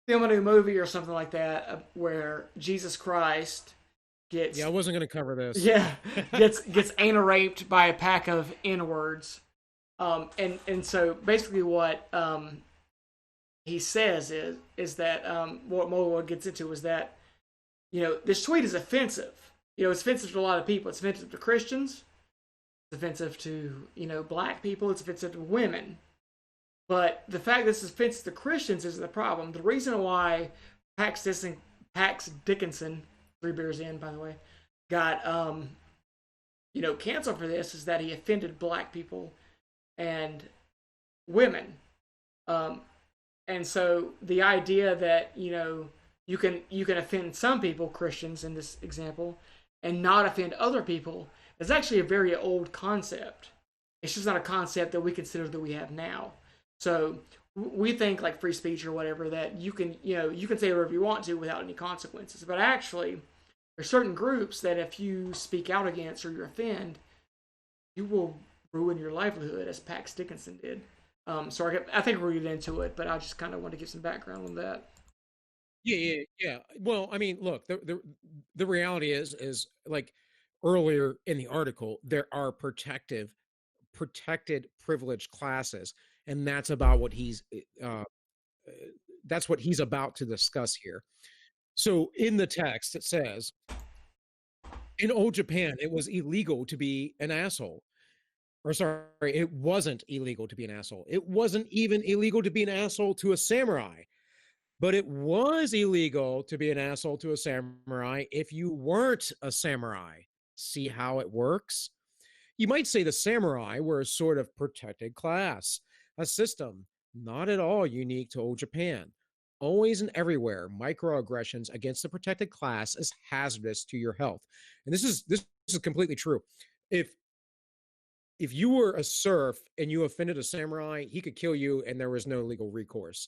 film a new movie or something like that, where Jesus Christ gets Yeah, I wasn't going to cover this. yeah gets anal raped by a pack of N words, and so basically what he says is that what Moldbug gets into is that this tweet is offensive. It's offensive to a lot of people. It's offensive to Christians. It's offensive to black people. It's offensive to women. But the fact this offends the Christians is the problem. The reason why Pax Dickinson, 3 beers in, by the way, got canceled for this is that he offended black people and women. Um, and so the idea that you can offend some people, Christians in this example, and not offend other people is actually a very old concept. It's just not a concept that we consider that we have now. So we think like free speech or whatever that you can say whatever you want to without any consequences. But actually, there's certain groups that if you speak out against or you offend, you will ruin your livelihood, as Pax Dickinson did. So I think we're getting into it, but I just kind of want to give some background on that. Yeah. Well, I mean, look, the reality is like earlier in the article, there are protected privileged classes, and uh, that's what he's about to discuss here. So in the text, it says in old Japan, it was illegal to be an asshole. Or sorry, it wasn't illegal to be an asshole. It wasn't even illegal to be an asshole to a samurai. But it was illegal to be an asshole to a samurai if you weren't a samurai. See how it works? You might say the samurai were a sort of protected class, a system not at all unique to old Japan. Always and everywhere, microaggressions against the protected class is hazardous to your health. And this is completely true. If if you were a serf and you offended a samurai, he could kill you and there was no legal recourse.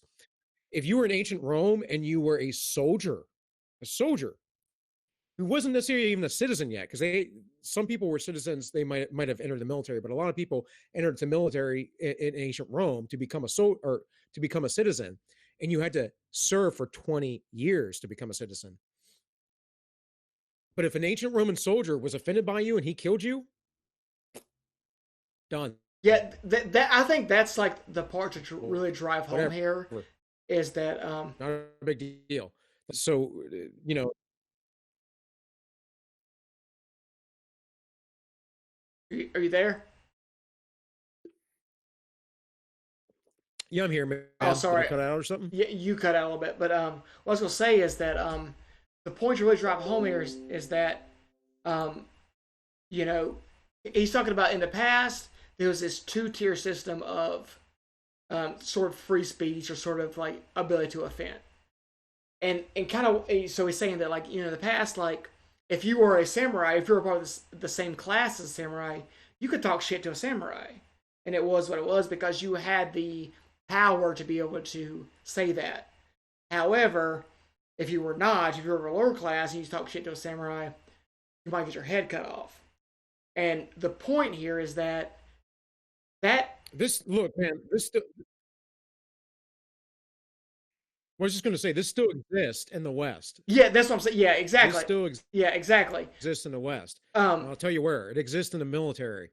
If you were in ancient Rome and you were a soldier who wasn't necessarily even a citizen yet, because some people were citizens, they might have entered the military, but a lot of people entered the military in ancient Rome to become or to become a citizen, and you had to serve for 20 years to become a citizen. But if an ancient Roman soldier was offended by you and he killed you, done. Yeah, that I think that's like the part to really drive home Whatever. here is that Not a big deal. So, you know, are you there? yeah, I'm here, Oh, man. Did I sorry. cut out or something? Yeah, you cut out a little bit, but what I was gonna say is that the point to really drive home here is that um, you know he's talking about in the past there was this two-tier system of sort of free speech or sort of like ability to offend, and kind of so he's saying that like in the past, like if you were a samurai, if you were part of the same class as a samurai, you could talk shit to a samurai, and it was what it was because you had the power to be able to say that. However, if you were a lower class and you talk shit to a samurai, you might get your head cut off. And the point here is that This look, man. I was just going to say this still exists in the West. yeah, that's what I'm saying. Yeah, This exactly. still Yeah, exactly. exists in the West. And Um, I'll tell you where it exists in the military.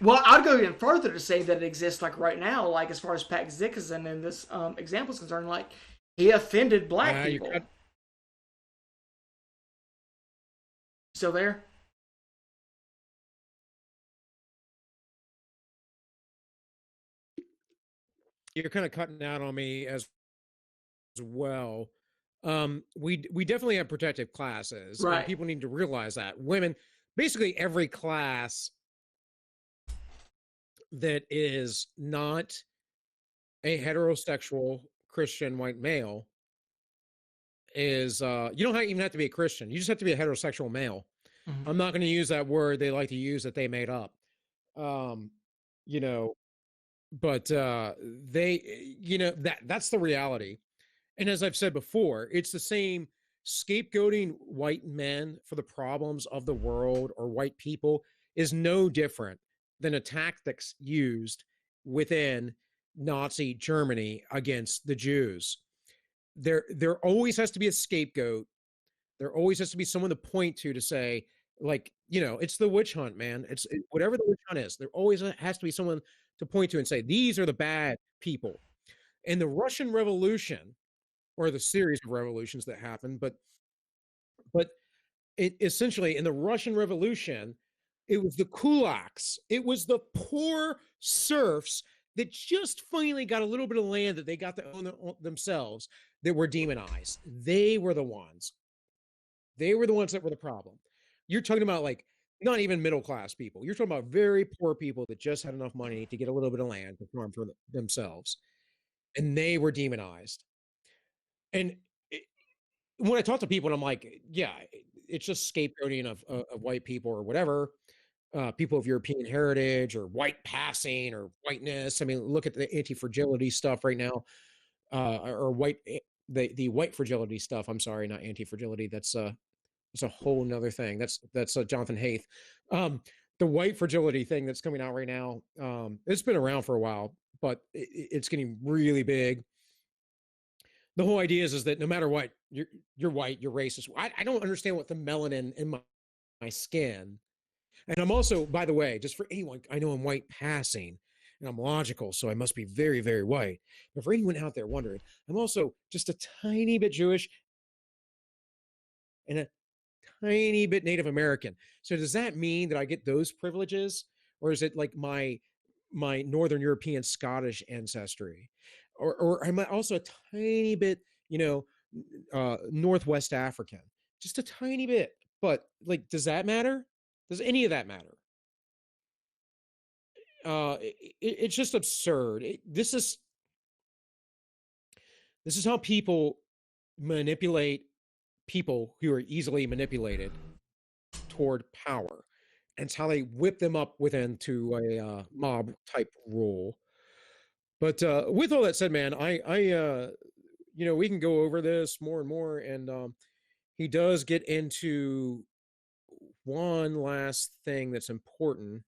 well, I'd go even further to say that it exists like right now, like as far as Pat Dickinson in this example is concerned, like he offended black You people. cut, Still there? you're kind of cutting out on me as well. We definitely have protective classes, and Right. people need to realize that women, basically every class that is not a heterosexual Christian white male is you don't even have to be a Christian. You just have to be a heterosexual male. Mm-hmm. I'm not going to use that word they like to use that they made up. Um, you know, but that's the reality. And as I've said before, it's the same scapegoating white men for the problems of the world or white people is no different than a tactics used within Nazi Germany against the Jews. There always has to be a scapegoat. There always has to be someone to point to say, like, it's the witch hunt, man. Whatever the witch hunt is. There always has to be someone to point to and say these are the bad people. And the Russian Revolution, or the series of revolutions that happened, but it essentially in the Russian Revolution, It was the kulaks. It was the poor serfs that just finally got a little bit of land that they got to own themselves that were demonized. They were the ones. They were the ones that were the problem. You're talking about like not even middle class people. You're talking about very poor people that just had enough money to get a little bit of land to farm for themselves, and they were demonized. And it, when I talk to people, and I'm like, yeah, it's just scapegoating of white people or whatever, people of European heritage or white passing or whiteness. I mean, look at the anti-fragility stuff right now, or the white fragility stuff. I'm sorry, not anti-fragility. That's a whole nother thing. That's Jonathan Haidt. Um, the white fragility thing that's coming out right now. It's been around for a while, but it's getting really big. The whole idea is that no matter what, you're white, you're racist. I don't understand what the melanin in my skin. And I'm also, by the way, just for anyone, I know I'm white passing and I'm logical, so I must be very, very white. But for anyone out there wondering, I'm also just a tiny bit Jewish and a tiny bit Native American. So does that mean that I get those privileges, or is it like my Northern European Scottish ancestry, or am I also a tiny bit, Northwest African, just a tiny bit? But like, does that matter? Does any of that matter? It's just absurd. This is how people manipulate people who are easily manipulated toward power, and it's how they whip them up within to a mob type rule. But with all that said, man, we can go over this more and more, and he does get into one last thing that's important,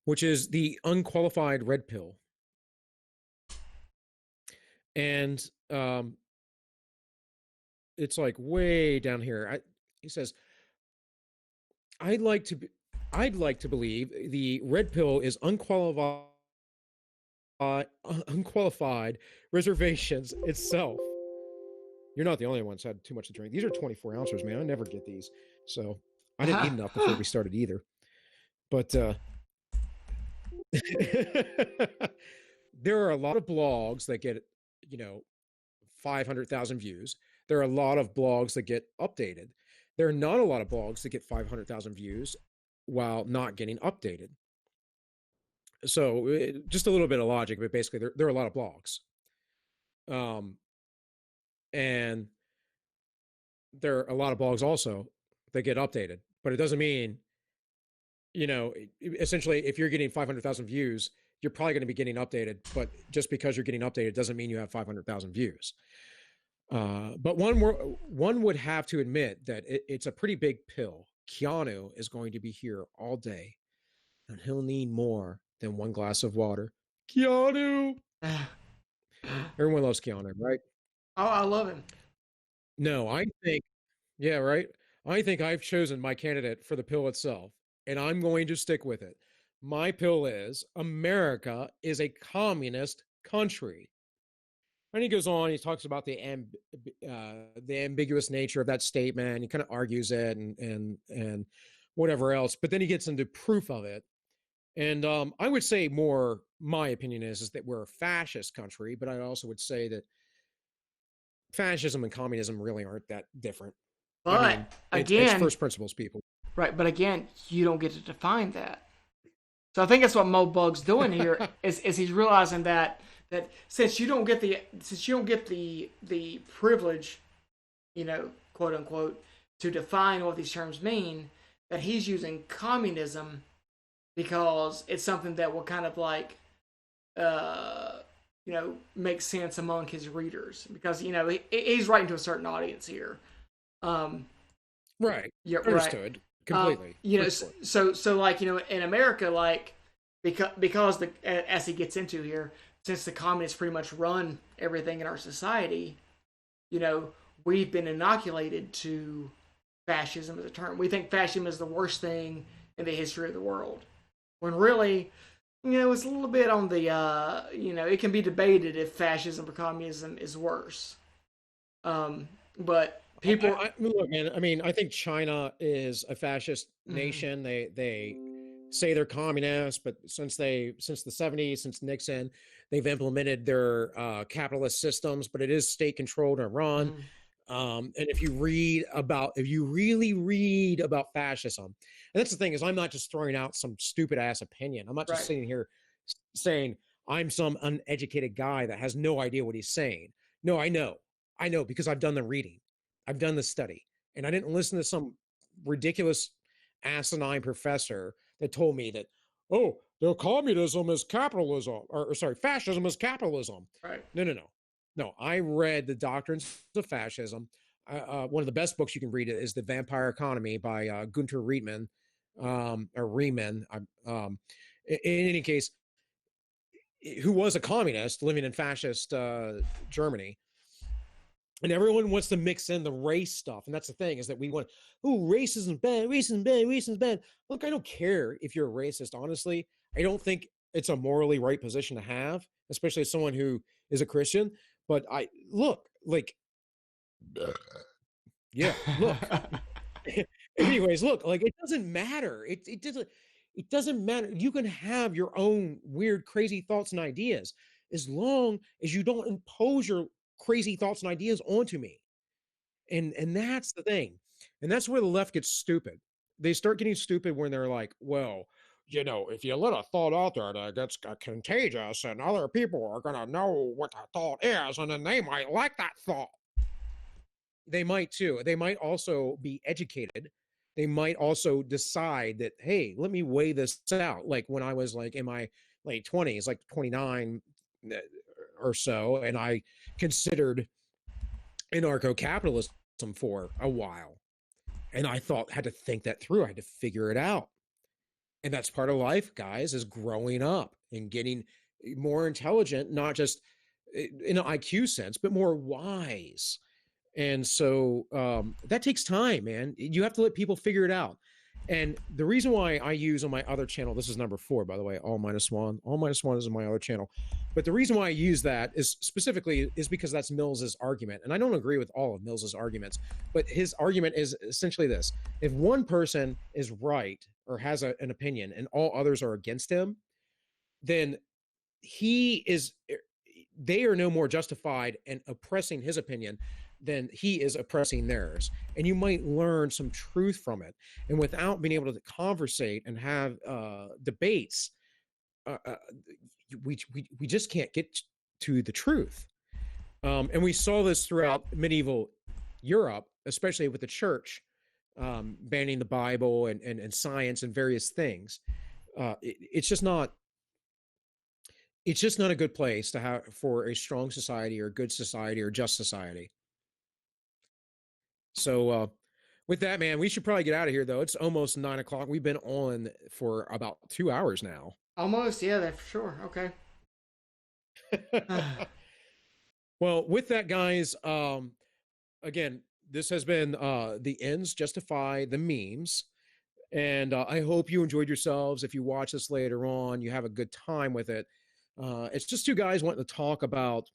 which is the unqualified red pill. And it's like way down here. He says, I'd like to believe the red pill is unqualified reservations itself. You're not the only one that's had too much to drink. These are 24 ounces, man. I never get these. So I didn't eat enough before we started either. But there are a lot of blogs that get, 500,000 views. There are a lot of blogs that get updated. There are not a lot of blogs that get 500,000 views while not getting updated. So just a little bit of logic, but basically there are a lot of blogs. And there are a lot of blogs also that get updated, but it doesn't mean, essentially if you're getting 500,000 views, you're probably going to be getting updated, but just because you're getting updated doesn't mean you have 500,000 views. But one would have to admit that it's a pretty big pill. Keanu is going to be here all day, and he'll need more than one glass of water. Keanu! Everyone loves Keanu, right? Oh, I love him. No, yeah, right. I think I've chosen my candidate for the pill itself, and I'm going to stick with it. My pill is America is a communist country. And he goes on, he talks about the ambiguous nature of that statement. He kind of argues it and whatever else, but then he gets into proof of it. And I would say more, my opinion is that we're a fascist country, but I also would say that fascism and communism really aren't that different. I But mean, it's again, first principles, people. right? But again, you don't get to define that. So I think that's what Moldbug's doing here is he's realizing that since you don't get the privilege, quote unquote, to define what these terms mean, that he's using communism because it's something that will kind of like make sense among his readers because he's writing to a certain audience here. Right. Yeah, Understood. right. Completely. So like in America, like because as he gets into here, since the communists pretty much run everything in our society, we've been inoculated to fascism as a term. We think fascism is the worst thing in the history of the world, when really, it's a little bit on the, it can be debated if fascism or communism is worse. But people. Look, man. I mean, I think China is a fascist Mhm. nation. They say they're communist, but since the '70s, since Nixon, they've implemented their capitalist systems. But it is state controlled and run. Mhm. And if you really read about fascism, and that's the thing is, I'm not just throwing out some stupid ass opinion. I'm not just Right. sitting here saying I'm some uneducated guy that has no idea what he's saying. No, I know because I've done the reading, I've done the study, and I didn't listen to some ridiculous asinine professor that told me that, oh, the communism is capitalism, or sorry, fascism is capitalism. Right. No, no, no. No, I read the doctrines of fascism. One of the best books you can read is The Vampire Economy by Gunter Riedman, or Riemann. In any case, who was a communist living in fascist Germany. And everyone wants to mix in the race stuff. And that's the thing is that we want, oh, racism's bad, racism's bad, racism's bad. Look, I don't care if you're a racist, honestly. I don't think it's a morally right position to have, especially as someone who is a Christian. But like, yeah, look. Anyways, look, like it doesn't matter. It doesn't matter. You can have your own weird, crazy thoughts and ideas as long as you don't impose your crazy thoughts and ideas onto me. And that's the thing. And that's where the left gets stupid. They start getting stupid when they're like, well, if you let a thought out there that gets contagious and other people are going to know what the thought is, and then they might like that thought. They might too. They might also be educated. They might also decide that, hey, let me weigh this out. Like when I was like in my late 20s, like 29 or so, and I considered anarcho-capitalism for a while. And I had to think that through. I had to figure it out. And that's part of life, guys, is growing up and getting more intelligent, not just in an IQ sense, but more wise. And so that takes time, man. You have to let people figure it out. And the reason why I use on my other channel, this is number 4, by the way, all minus one is on my other channel. But the reason why I use that is specifically is because that's Mills's argument. And I don't agree with all of Mills's arguments, but his argument is essentially this. If one person is right or has an opinion and all others are against him, then they are no more justified in oppressing his opinion than he is oppressing theirs. And you might learn some truth from it. And without being able to conversate and have debates, we just can't get to the truth. And we saw this throughout medieval Europe, especially with the church banning the Bible and science and various things. It's just not a good place to have for a strong society or good society or just society. So with that, man, we should probably get out of here though. It's almost 9 o'clock. We've been on for about 2 hours now. Almost, yeah, that for sure. Okay. Well, with that, guys, again, this has been the ends justify the memes. And I hope you enjoyed yourselves. If you watch this later on, you have a good time with it. It's just two guys wanting to talk about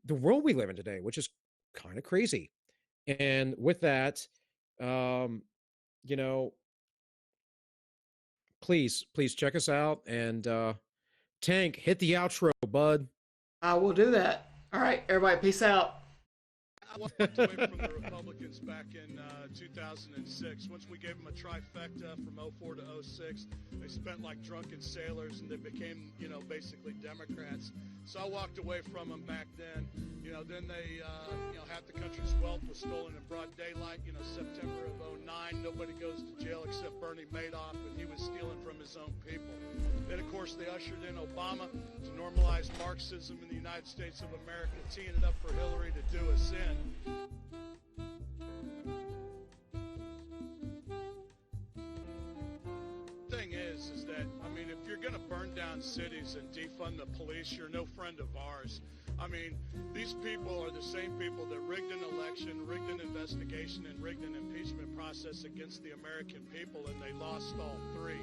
the world we live in today, which is kind of crazy. And with that, please check us out. And Tank, hit the outro, bud. I will do that. All right, everybody, peace out. I walked away from the Republicans back in 2006. Once we gave them a trifecta from 04 to 06, they spent like drunken sailors and they became, basically Democrats. So I walked away from them back then. Then they, half the country's wealth was stolen in broad daylight. September of 09, nobody goes to jail except Bernie Madoff, and he was stealing from his own people. Then, of course, they ushered in Obama to normalize Marxism in the United States of America, teeing it up for Hillary to do us in. Thing is that, if you're going to burn down cities and defund the police, you're no friend of ours. These people are the same people that rigged an election, rigged an investigation, and rigged an impeachment process against the American people, and they lost all three.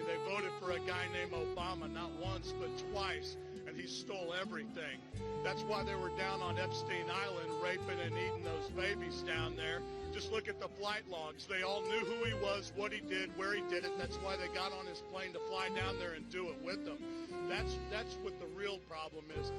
They voted for a guy named Obama not once but twice, and he stole everything. That's why they were down on Epstein Island raping and eating those babies down there. Just look at the flight logs. They all knew who he was, what he did, where he did it. That's why they got on his plane to fly down there and do it with them. That's what the real problem is.